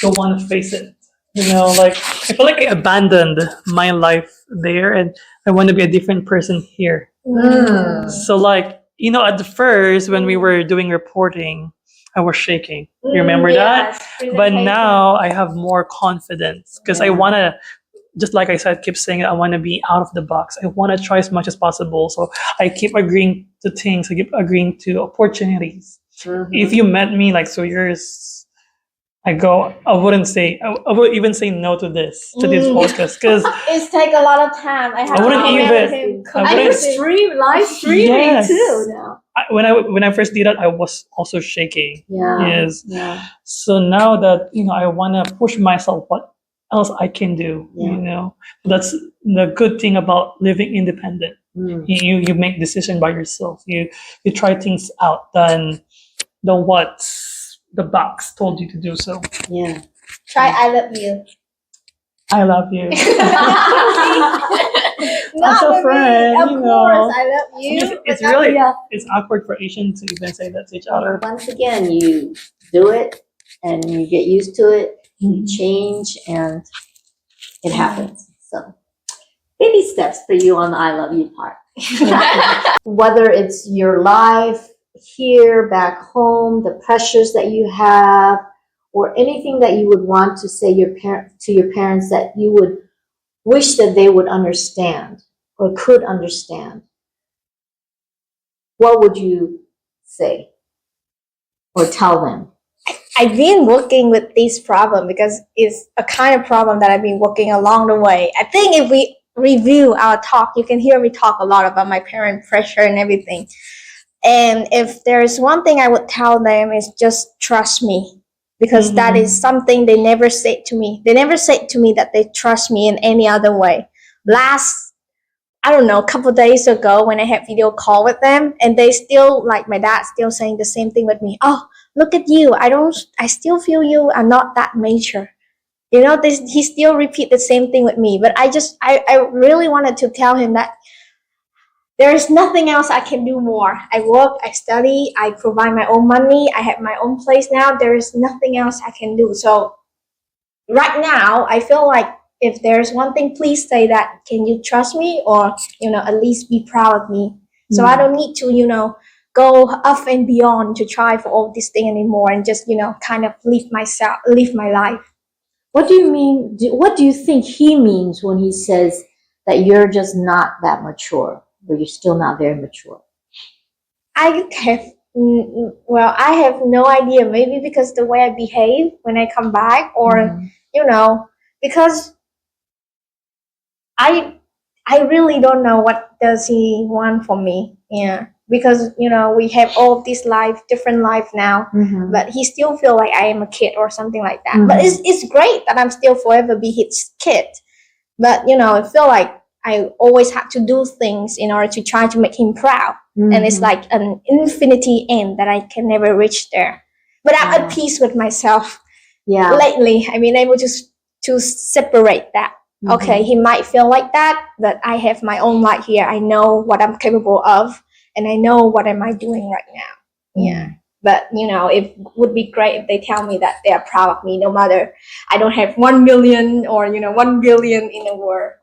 don't want to face it. Like I feel like I abandoned my life there, and I want to be a different person here. Mm. So like at the first when we were doing reporting, I was shaking. You remember that? But now I have more confidence because I want to, just like I said, keep saying it, I want to be out of the box. I want to try as much as possible. So I keep agreeing to things. I keep agreeing to opportunities. Mhm. If you met me like so years ago, I wouldn't say, I would even say no to this podcast because It's take a lot of time. I have wouldn't to even- let him I And you're wouldn't- live streaming Yes. too now. when I first did that, I was also shaking. Yeah. Yes. Yeah. So now that I want to push myself, what else I can do? Yeah. That's the good thing about living independent. Mm. You make decision by yourself. You try things out than what the box told you to do. So Yeah. try. I love you. I love you. Not a for me. friend, Of course, I love you. It's but really Yeah. it's awkward for Asians to even say that to each other. Once again, you do it and you get used to it, you Mhm. change, and it happens. So, baby steps for you on the I love you part. Whether it's your life here, back home, the pressures that you have, or anything that you would want to say to your parents that you would wish that they would understand or could understand, what would you say or tell them? I've been working with this problem because it's a kind of problem that I've been working along the way. I think if we review our talk, you can hear me talk a lot about my parent pressure and everything. And if there's one thing I would tell them is just trust me, because that is something they never said to me. They never said to me that they trust me in any other way. I don't know, a couple of days ago when I had video call with them, and they still, like my dad still saying the same thing with me. Oh, look at you. I still feel you are not that mature. You know, he still repeat the same thing with me. But I really wanted to tell him that there is nothing else I can do more. I work, I study, I provide my own money, I have my own place now. There is nothing else I can do. So right now, I feel like if there's one thing, please say that, can you trust me, or, at least be proud of me. So I don't need to, go up and beyond to try for all this thing anymore, and just, kind of live my life. What do you mean? What do you think he means when he says that you're just not that mature, but you're still not very mature? I have no idea. Maybe because the way I behave when I come back, or because I really don't know what does he want from me. Yeah, because we have all this different life now, but he still feel like I am a kid or something like that. But it's great that I'm still forever be his kid. But I feel like I always have to do things in order to try to make him proud, and it's like an infinity end that I can never reach there. But I'm at peace with myself. Yeah. Lately, I've been able to separate that. Okay, he might feel like that, but I have my own light here. I know what I'm capable of, and I know what am I doing right now. Yeah. But it would be great if they tell me that they are proud of me, no matter I don't have 1 million or 1 billion in the world.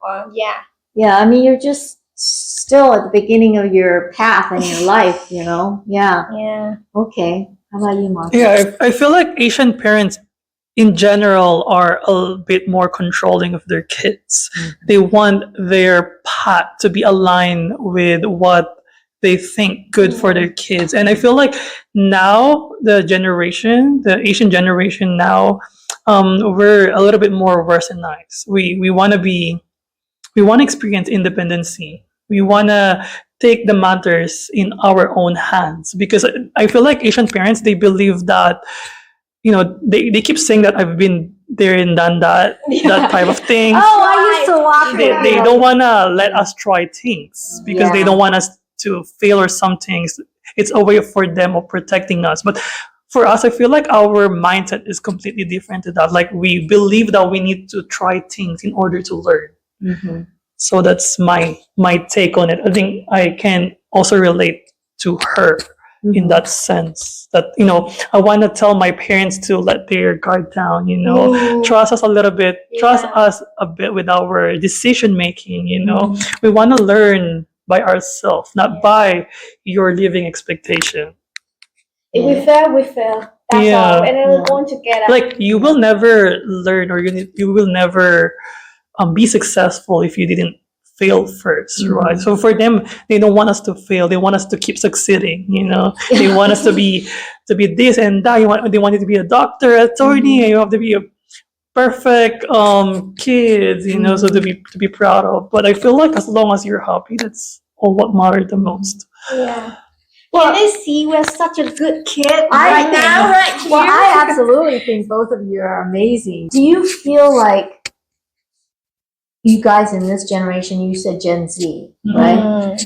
Yeah, I mean, you're just still at the beginning of your path in your life, Yeah. Yeah. Okay. How about you, Marco? Yeah, I feel like Asian parents in general are a bit more controlling of their kids. They want their path to be aligned with what they think good for their kids. And I feel like now the Asian generation now, we're a little bit more westernized. We want to experience independency. We want to take the matters in our own hands, because I feel like Asian parents, they believe that, they keep saying that I've been there and done that type of thing. I used to watch They don't want to let us try things because they don't want us to fail or some things. It's a way for them of protecting us. But for us, I feel like our mindset is completely different to that. Like, we believe that we need to try things in order to learn. So that's my take on it. I think I can also relate to her in that sense, that I want to tell my parents to let their guard down, trust us a little bit, trust us a bit with our decision making. We want to learn by ourselves, not by your living expectation. If we fail, we fail. That's all, and then we're going together. Like, you will never learn, or you will never be successful if you didn't fail first, right? So for them, they don't want us to fail. They want us to keep succeeding. They want us to be this and that. They want you to be a doctor, attorney. You have to be a perfect kid. So to be proud of. But I feel like as long as you're happy, that's all what matters the most. Yeah. Well, can they see we're such a good kid Well, I absolutely think both of you are amazing. Do you feel like you guys in this generation, you said Gen Z, right,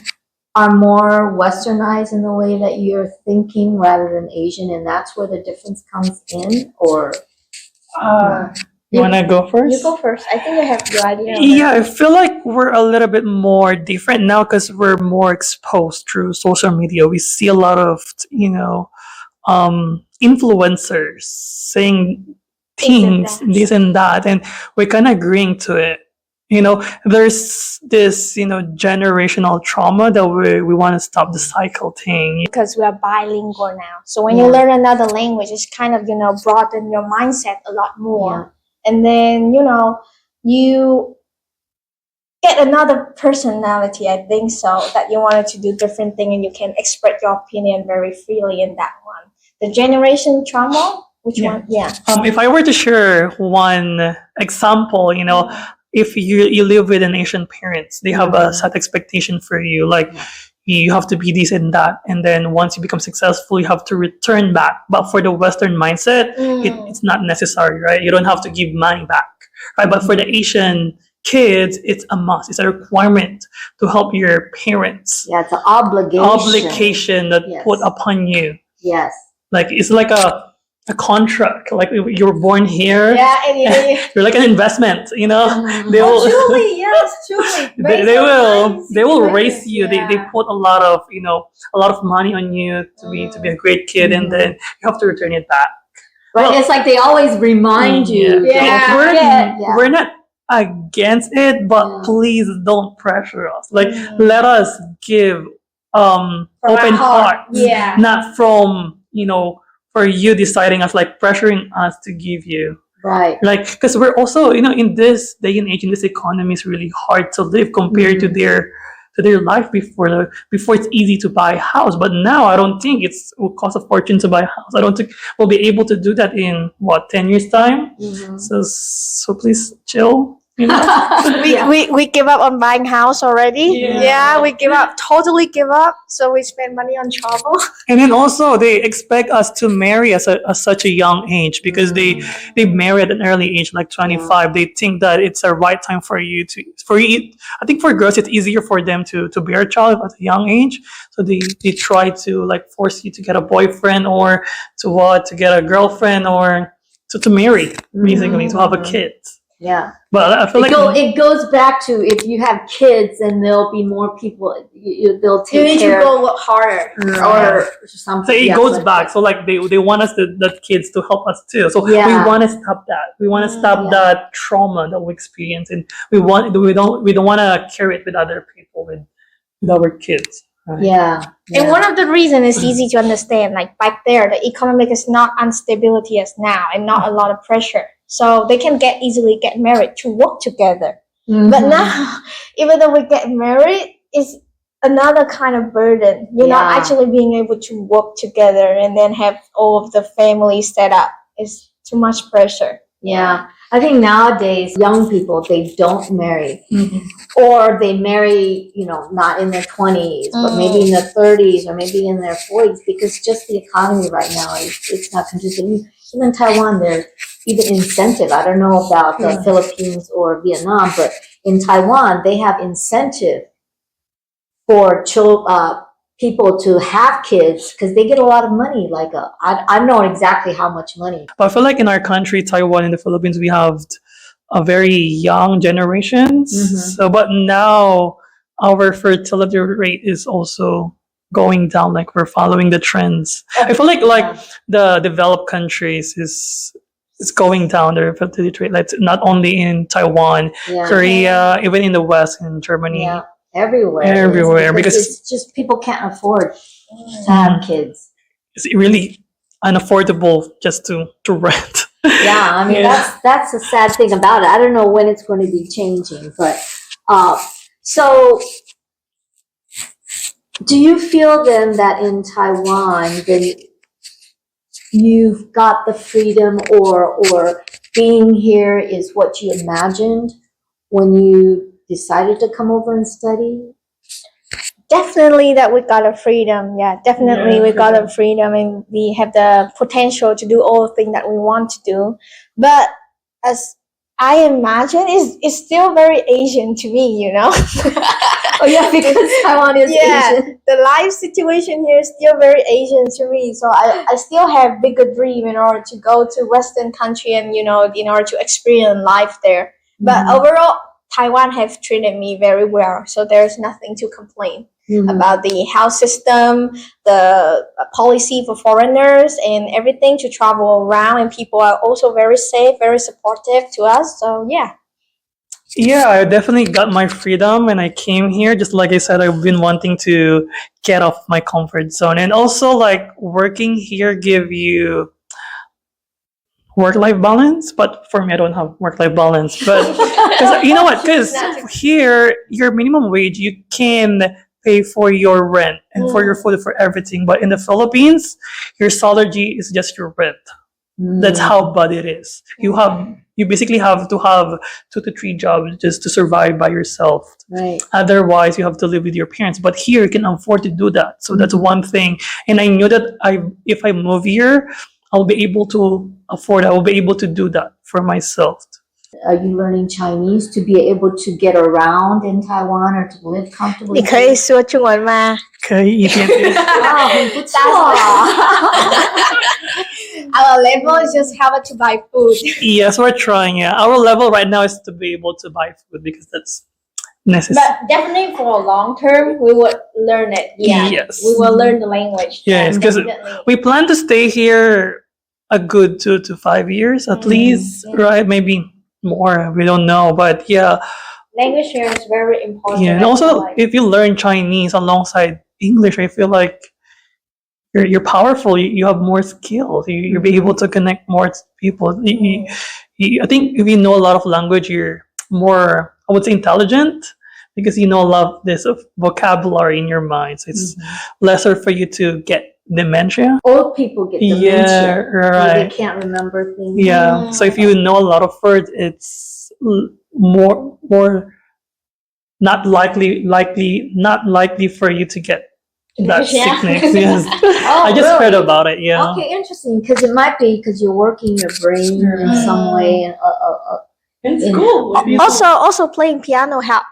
are more westernized in the way that you're thinking rather than Asian, and that's where the difference comes in? Or you want to go first? You go first. I think I have your idea. Yeah, I feel like we're a little bit more different now because we're more exposed through social media. We see a lot of, influencers saying things, this and that, and we're kind of agreeing to it. There's this, generational trauma that we want to stop the cycle thing. Because we are bilingual now. So when you learn another language, it's kind of, broaden your mindset a lot more. And then, you get another personality, I think so, that you wanted to do different thing, and you can express your opinion very freely in that one. The generation trauma, which one? Yeah. If I were to share one example, if you live with an Asian parents, they have a set expectation for you. Like, you have to be this and that, and then once you become successful, you have to return back. But for the Western mindset, it's not necessary, right? You don't have to give money back, right? But for the Asian kids, it's a must. It's a requirement to help your parents. Yeah, it's an obligation That Yes. put upon you. Yes. Like it's like a contract. Like you were born here. Yeah, and You're like an investment. You know, they will. Truly, yes, truly. They will raise you. Yeah. They put a lot of money on you to be a great kid, and then you have to return it back. Right. It's like they always remind you. Yeah. We're not against it, but please don't pressure us. Like let us give open heart. Yeah. Not from for you deciding us, like pressuring us to give you. Right. Like, because we're also, in this day and age, in this economy, it's really hard to live compared to their life before. Before it's easy to buy a house, but now I don't think it will cost a fortune to buy a house. I don't think we'll be able to do that in 10 years time. So please chill. We give up on buying house already. Yeah. We totally give up. So we spend money on travel. And then also they expect us to marry at such a young age, because they marry at an early age, like 25. They think that it's the right time for you. I think for girls it's easier for them to bear a child at a young age. So they try to like force you to get a boyfriend, or to get a girlfriend, or to marry, basically, to have a kid. Yeah. But I feel it goes back to, if you have kids, and there'll be more people. They'll take You need care to go work harder. or something. So it goes back. So like they want us the kids to help us too. So we want to stop that. We want to stop that trauma that we experience, and we don't want to carry it with other people, with our kids. Right? Yeah. And one of the reasons is easy to understand. Like back there, the economic is not instability as now, and not a lot of pressure. So they can easily get married to work together. But now, even though we get married, it's another kind of burden. You're not actually being able to work together and then have all of the family set up. It's too much pressure. Yeah. I think nowadays, young people, they don't marry. Or they marry, not in their 20s, but maybe in their 30s, or maybe in their 40s, because just the economy right now it's not conducive. Even in Taiwan, there's even incentive. I don't know about the Philippines or Vietnam, but in Taiwan, they have incentive for people to have kids, because they get a lot of money. Like I don't know exactly how much money. But I feel like in our country, Taiwan and the Philippines, we have a very young generations. So, but now our fertility rate is also going down. Like we're following the trends. I feel like the developed countries is going down, their fertility rate. Like not only in Taiwan, Korea, even in the West, in Germany. Yeah. Everywhere, because it's just people can't afford to have kids. It's really unaffordable just to rent. Yeah, I mean that's the sad thing about it. I don't know when it's going to be changing, but so do you feel then that in Taiwan then you've got the freedom, or being here is what you imagined when you decided to come over and study? Definitely that we got a freedom. Yeah, definitely we got a freedom, and we have the potential to do all the things that we want to do. But as I imagine, it's still very Asian to me, Oh yeah, because Taiwan is Asian. The life situation here is still very Asian to me. So I still have bigger dream in order to go to Western country and, in order to experience life there. But overall, Taiwan have treated me very well. So there's nothing to complain about the house system, the policy for foreigners, and everything to travel around. And people are also very safe, very supportive to us. So yeah. Yeah, I definitely got my freedom when I came here. Just like I said, I've been wanting to get off my comfort zone. And also, like, working here give you work-life balance. But for me, I don't have work-life balance. But cause, you know what? Because here, your minimum wage, you can pay for your rent and for your food, for everything. But in the Philippines, your salary is just your rent. That's how bad it is. You have you basically have to have 2 to 3 jobs just to survive by yourself. Right. Otherwise, you have to live with your parents. But here, you can afford to do that. So that's one thing. And I knew that if I move here, I'll be able to afford. I will be able to do that for myself. Are you learning Chinese to be able to get around in Taiwan or to live comfortably? 你可以说中文吗？可以一点点。哇，很不错。 Our level is just how to buy food. Yes, we're trying. Yeah, our level right now is to be able to buy food because that's necessary. But definitely for a long term, we would learn it. Yeah. Yes. We will learn the language. Yes, because definitely. we plan to stay here a good 2 to 5 years at least, right? Maybe more. We don't know, but yeah. Language here is very important. Yeah, and also if you learn Chinese alongside English, I feel like you're powerful. You have more skills. You'll be able to connect more to people. I think if you know a lot of language, you're more, I would say, intelligent because you know a lot of this of vocabulary in your mind. So it's lesser for you to get dementia. Old people get dementia. Yeah, right. They can't remember things. Yeah. So if you know a lot of words, it's more not likely for you to get that Yeah. sickness. Yes. Oh, I just heard really? about it. Yeah. Okay, interesting. Because it might be because you're working your brain in some way. And, It's in- cool. Also playing piano help.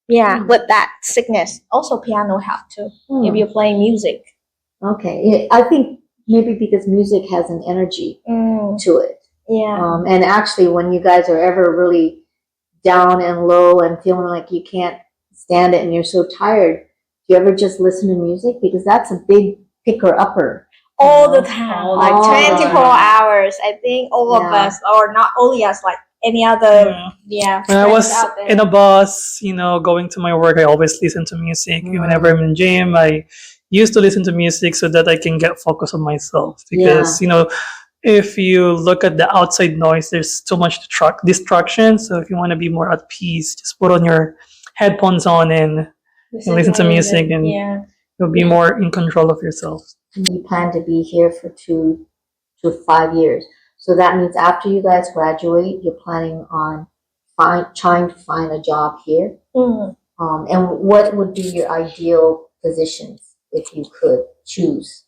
Yeah, with that sickness. Also piano help too. If you're playing music. Okay, I think maybe because music has an energy to it. Yeah. And actually, when you guys are ever really down and low and feeling like you can't stand it and you're so tired, do you ever just listen to music? Because that's a big picker-upper. All the time. Like All the 24 time. hours. I think all of Yeah. us, or not only us, like any other, When I was friends out there. in a bus, going to my work, I always listen to music. Whenever I'm in gym, I used to listen to music so that I can get focus on myself. Because if you look at the outside noise, there's too much distraction. So if you want to be more at peace, just put on your headphones on and listen to music, and you'll be more in control of yourself. And you plan to be here for 2 to 5 years. So that means after you guys graduate, you're planning on trying to find a job here. And what would be your ideal positions if you could choose?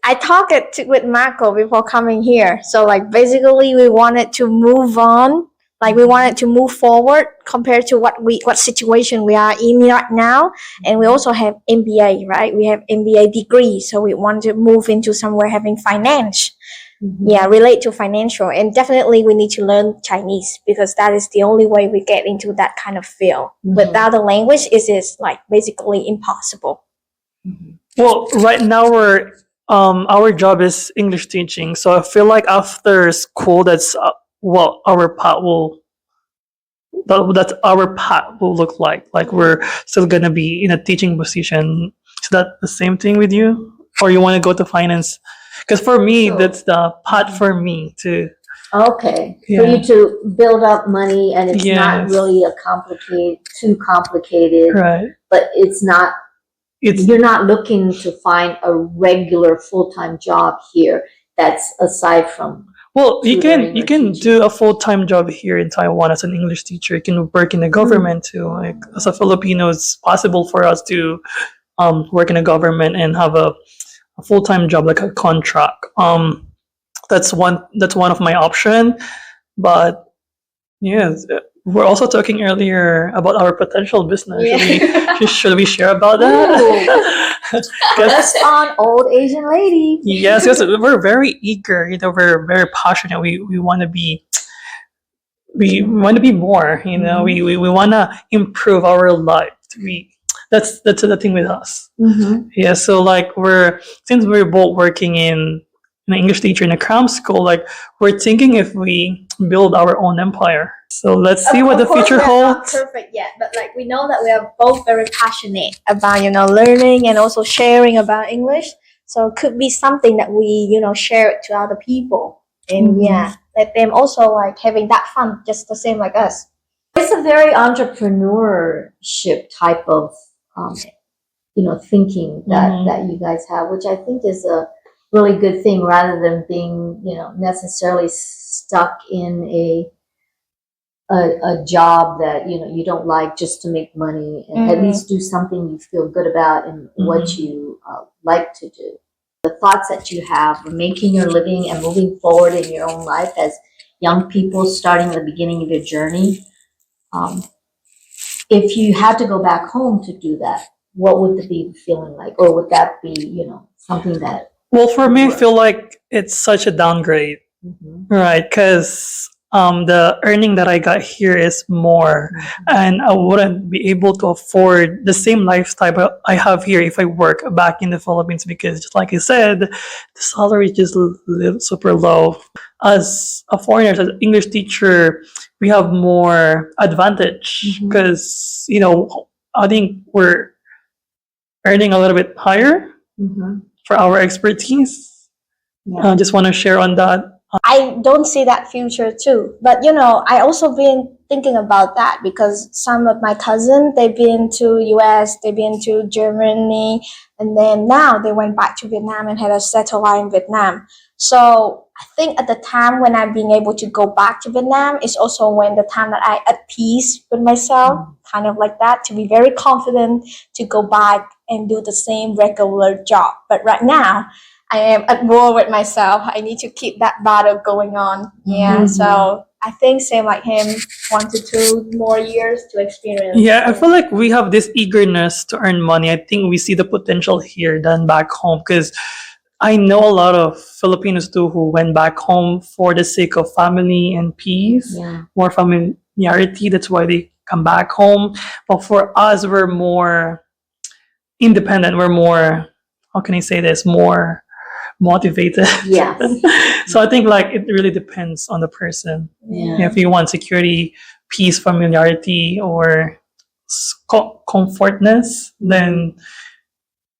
I talked with Marco before coming here. So like basically we wanted to move on. Like we wanted to move forward compared to what situation we are in right now. And we also have MBA, right? We have MBA degree. So we want to move into somewhere having finance. Yeah, relate to financial. And definitely we need to learn Chinese because that is the only way we get into that kind of field. Without the language, it is like basically impossible. Well, right now our job is English teaching. So I feel like after school, that's what our path will look like. Like we're still gonna be in a teaching position. Is that the same thing with you, or you want to go to finance? Because for me, that's the path for me to. Okay, Yeah. for you to build up money, and it's not Yes. really too complicated, Right. but it's not. It's You're not looking to find a regular full-time job here. That's aside from. well, you tutoring can or teaching. do a full-time job here in Taiwan as an English teacher. You can work in the government too. Like as a Filipino, it's possible for us to work in the government and have a full-time job, like a contract. That's one of my option. But yes, we're also talking earlier about our potential business. Should we share about that? That's on Old Asian Lady. Yes, we're very eager. We're very passionate. We want to be. We want to be more. We want to improve our life. That's the thing with us. Yeah. So like since we're both working in an English teacher in a cram school, like we're thinking if we build our own empire. So let's see what the future holds. Not perfect yet, but like we know that we are both very passionate about learning and also sharing about English. So it could be something that we share it to other people, and let them also like having that fun just the same like us. It's a very entrepreneurship type of thinking that you guys have, which I think is a really good thing, rather than being necessarily stuck in a job that you don't like just to make money, and at least do something you feel good about and what you like to do. The thoughts that you have of making your living and moving forward in your own life as young people starting at the beginning of your journey. If you had to go back home to do that, what would the be feeling like, or would that be something that? Well, for me, I feel like it's such a downgrade, right? Because the earning that I got here is more, and I wouldn't be able to afford the same lifestyle I have here if I work back in the Philippines, because just like I said, the salary just super low. As a foreigner, as an English teacher, we have more advantage because I think we're earning a little bit higher for our expertise. I just want to share on that. I don't see that future too. But I also been thinking about that because some of my cousins, they've been to US, they've been to Germany, and then now they went back to Vietnam and had a settle life in Vietnam. So I think at the time when I'm being able to go back to Vietnam is also when the time that I at peace with myself, kind of like that, to be very confident to go back and do the same regular job. But right now, I am at war with myself. I need to keep that battle going on. Yeah, so I think same like him, 1 to 2 more years to experience. Yeah, I feel like we have this eagerness to earn money. I think we see the potential here than back home, because I know a lot of Filipinos too who went back home for the sake of family and peace, more familiarity. That's why they come back home. But for us, we're more independent. We're more, how can I say this, more motivated. Yes. So I think like it really depends on the person. Yeah. If you want security, peace, familiarity, or comfortness, then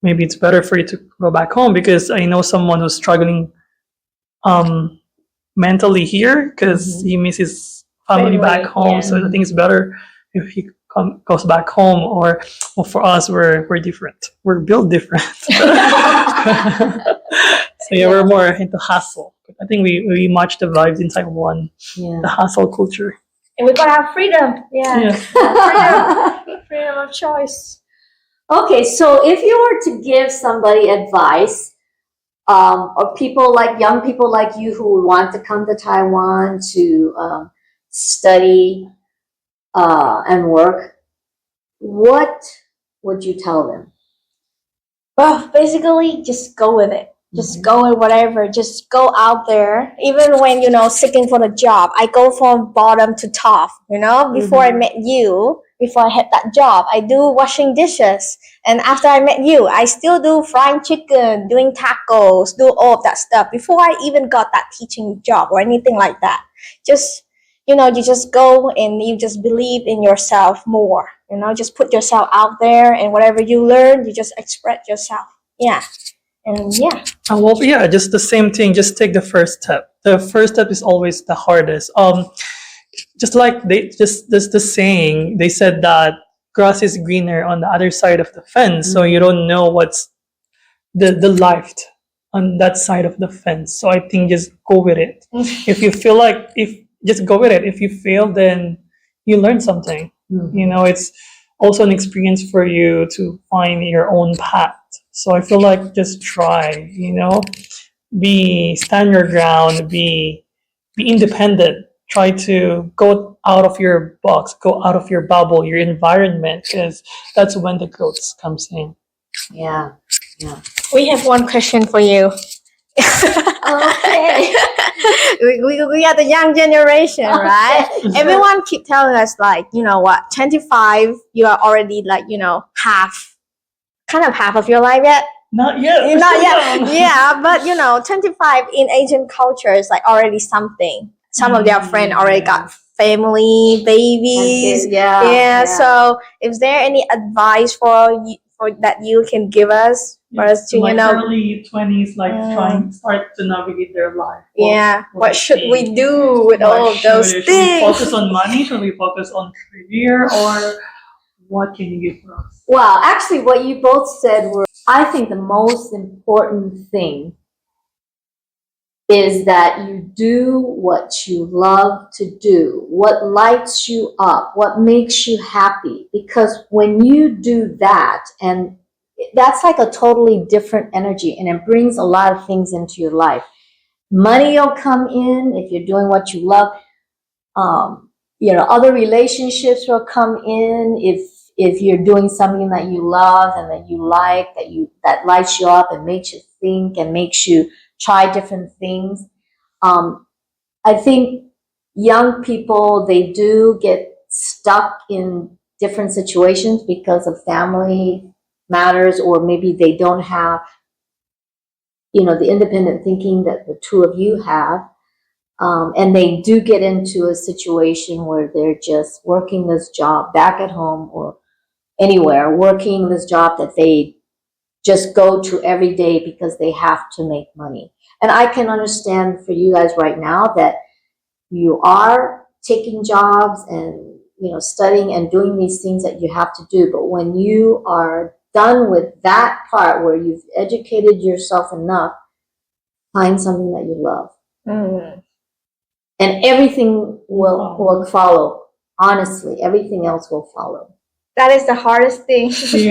maybe it's better for you to go back home, because I know someone who's struggling mentally here because he misses family back home. So I think it's better if he goes back home. Or well, for us, we're different. We're built different. So yeah, we're more into hustle. I think we match the vibes in Taiwan, the hustle culture. And we got our freedom. Freedom of choice. Okay, so if you were to give somebody advice, or young people like you who would want to come to Taiwan to study and work, what would you tell them? Well, basically, just go with it. Just go with whatever. Just go out there. Even when, seeking for the job, I go from bottom to top, Before I met you, before I had that job, I do washing dishes. And after I met you, I still do frying chicken, doing tacos, do all of that stuff before I even got that teaching job or anything like that. Just, you just go and you just believe in yourself more, just put yourself out there, and whatever you learn, you just express yourself. Yeah. And well, just the same thing. Just take the first step. The first step is always the hardest. Just like the saying, they said that grass is greener on the other side of the fence. So you don't know what's the life on that side of the fence. So I think just go with it. If you feel like just go with it. If you fail, then you learn something. It's also an experience for you to find your own path. So I feel like just try, stand your ground, be independent. Try to go out of your box, go out of your bubble, your environment, because that's when the growth comes in. Yeah. We have one question for you. Okay. we are the young generation, right? Okay. Everyone keep telling us 25, you are already half of your life yet. Not yet. Not yet. Yeah, but 25 in Asian culture is already something. Some of their friends already got family, babies. Yeah. So, is there any advice for that you can give us for us to early 20s, start to navigate their life? What should we do with all of those things? Should we focus on money? Should we focus on career? Or what can you give for us? Well, actually, what you both said were, I think, the most important thing is that you do what you love to do, what lights you up, what makes you happy. Because when you do that, and that's like a totally different energy, and it brings a lot of things into your life. Money will come in if you're doing what you love. Other relationships will come in if you're doing something that you love and that you like, that lights you up and makes you think and makes you try different things. I think young people, they do get stuck in different situations because of family matters, or maybe they don't have, the independent thinking that the two of you have. And they do get into a situation where they're just working this job back at home or anywhere, working this job that they just go to every day because they have to make money. And I can understand for you guys right now that you are taking jobs and studying and doing these things that you have to do. But when you are done with that part where you've educated yourself enough, find something that you love. And everything will follow. Honestly, everything else will follow. That is the hardest thing. We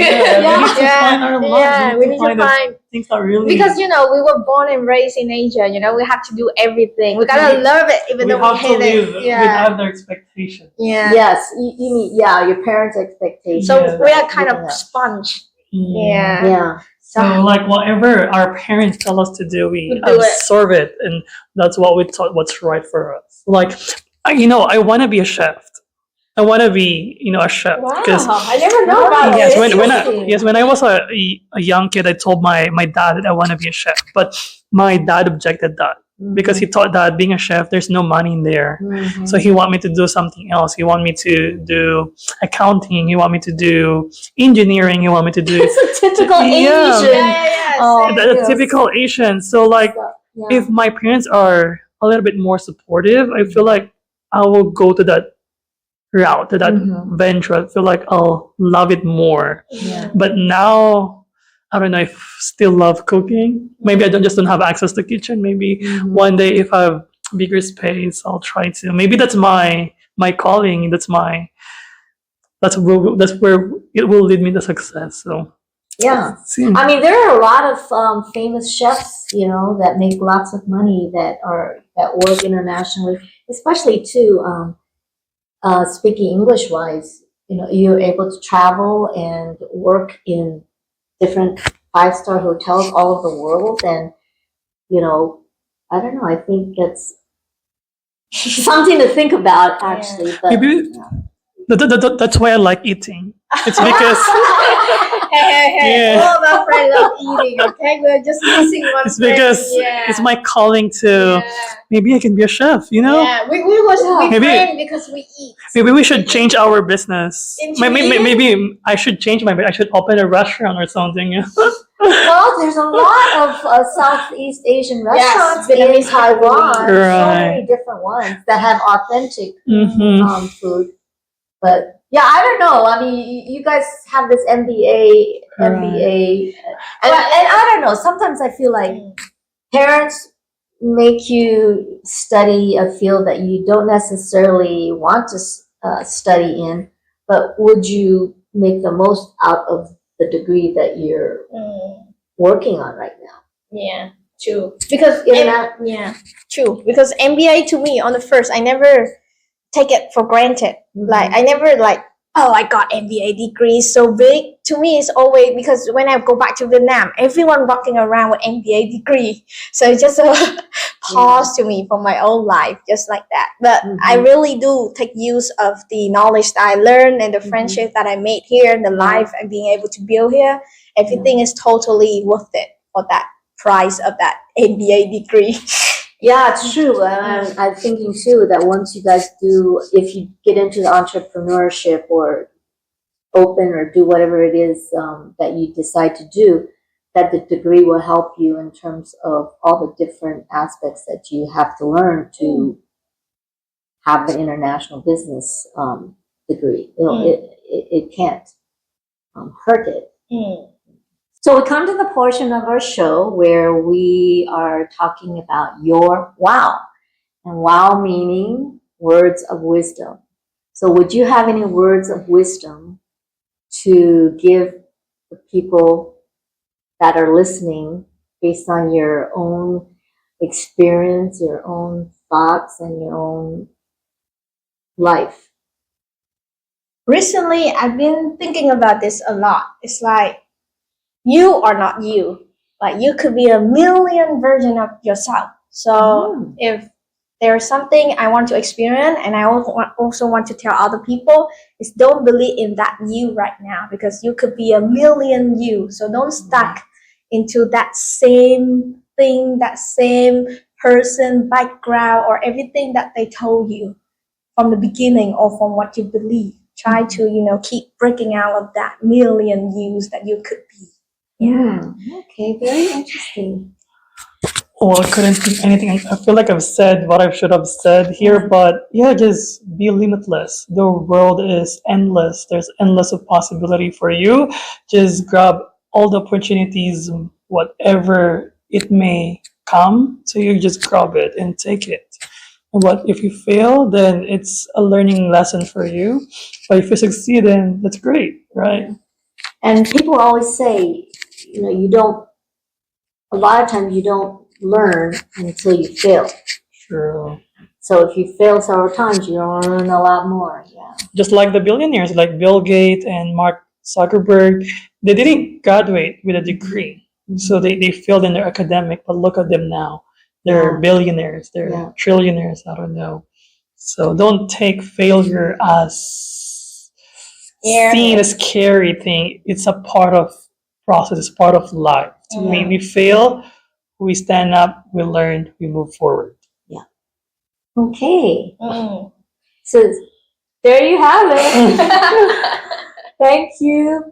need to find things that really, because we were born and raised in Asia. We have to do everything. We gotta love it, even though we hate it. Without their expectations. Yeah. Yes, you mean your parents' expectations. So we are kind of sponge. Yeah. So like whatever our parents tell us to do, we absorb it, and that's what we thought what's right for us. Like, I want to be a chef. I want to be, a chef. Wow, because I never know about yes, this. when I was a young kid, I told my dad that I want to be a chef, but my dad objected that because he thought that being a chef, there's no money in there. So he wanted me to do something else. He wanted me to do accounting. He wanted me to do engineering. He wanted me to do. It's a typical Asian. The typical Asian. So like, if my parents are a little bit more supportive, I feel like I will go to that route, to that venture. I feel like I'll love it more. But now, I don't know if I still love cooking. Maybe I don't have access to kitchen. Maybe one day if I have bigger space, I'll try to. Maybe that's my calling. That's where it will lead me to success. So yeah, I mean, there are a lot of famous chefs, that make lots of money that work internationally, especially too. Speaking English wise, you're able to travel and work in different 5-star hotels all over the world. And, I don't know, I think that's something to think about, actually. But maybe that's why I like eating. It's because Hey, all of our friends love eating. Okay, we're just missing one. It's because it's my calling to. Maybe I can be a chef. Yeah, we was Maybe- friends because we eat. Maybe we should change our business. Maybe I should change I should open a restaurant or something. well, there's a lot of Southeast Asian restaurants in Vietnamese Taiwan. food. So Right. many different ones that have authentic Mhm. food. But yeah, I don't know. I mean, you guys have this MBA, and I don't know. Sometimes I feel like parents make you study a field that you don't necessarily want to study in, but would you make the most out of the degree that you're working on right now? Yeah, true. Because Yeah. true. Because MBA to me, on the first, I never take it for granted. Like I never I got MBA degree so big. To me, it's always because when I go back to Vietnam, everyone walking around with MBA degree. So it's just a pause to me for my own life, just like that. But I really do take use of the knowledge that I learned and the friendship that I made here, and the life and being able to build here. Everything is totally worth it for that price of that MBA degree. Yeah, it's true. And I'm thinking too that once you guys if you get into the entrepreneurship or open or do whatever it is that you decide to do, that the degree will help you in terms of all the different aspects that you have to learn to have the international business degree. It can't hurt it. So we come to the portion of our show where we are talking about your wow. And wow meaning words of wisdom. So would you have any words of wisdom to give the people that are listening based on your own experience, your own thoughts, and your own life? Recently, I've been thinking about this a lot. It's like you are not you. Like you could be a million version of yourself. So if there's something I want to experience and I also want to tell other people is don't believe in that you right now because you could be a million you. So don't stuck into that same thing, that same person, background, or everything that they told you from the beginning or from what you believe. Try to, keep breaking out of that million yous that you could be. Yeah. Okay, very interesting. Well, I couldn't think anything. I feel like I've said what I should have said here, but yeah, just be limitless. The world is endless. There's endless of possibility for you. Just grab all the opportunities, whatever it may come to you, just grab it and take it. But if you fail, then it's a learning lesson for you. But if you succeed, then that's great, right? And people always say, a lot of times you don't learn until you fail. True. So if you fail several times, you learn a lot more. Yeah. Just like the billionaires, like Bill Gates and Mark Zuckerberg, they didn't graduate with a degree. So they failed in their academic, but look at them now. They're billionaires, they're trillionaires, I don't know. So don't take failure as seen a scary thing. It's a part of process, it's part of life. We fail, we stand up, we learn, we move forward. Yeah. Okay. So there you have it. Thank you,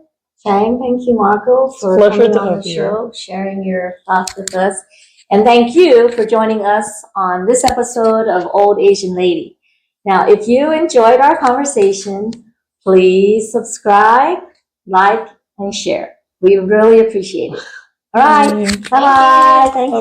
Trang. Thank you, Marco, for coming on the show, sharing your thoughts with us. And thank you for joining us on this episode of Old Asian Lady. Now, if you enjoyed our conversation, please subscribe, like, and share. We really appreciate it. All right. Bye-bye. Thank you.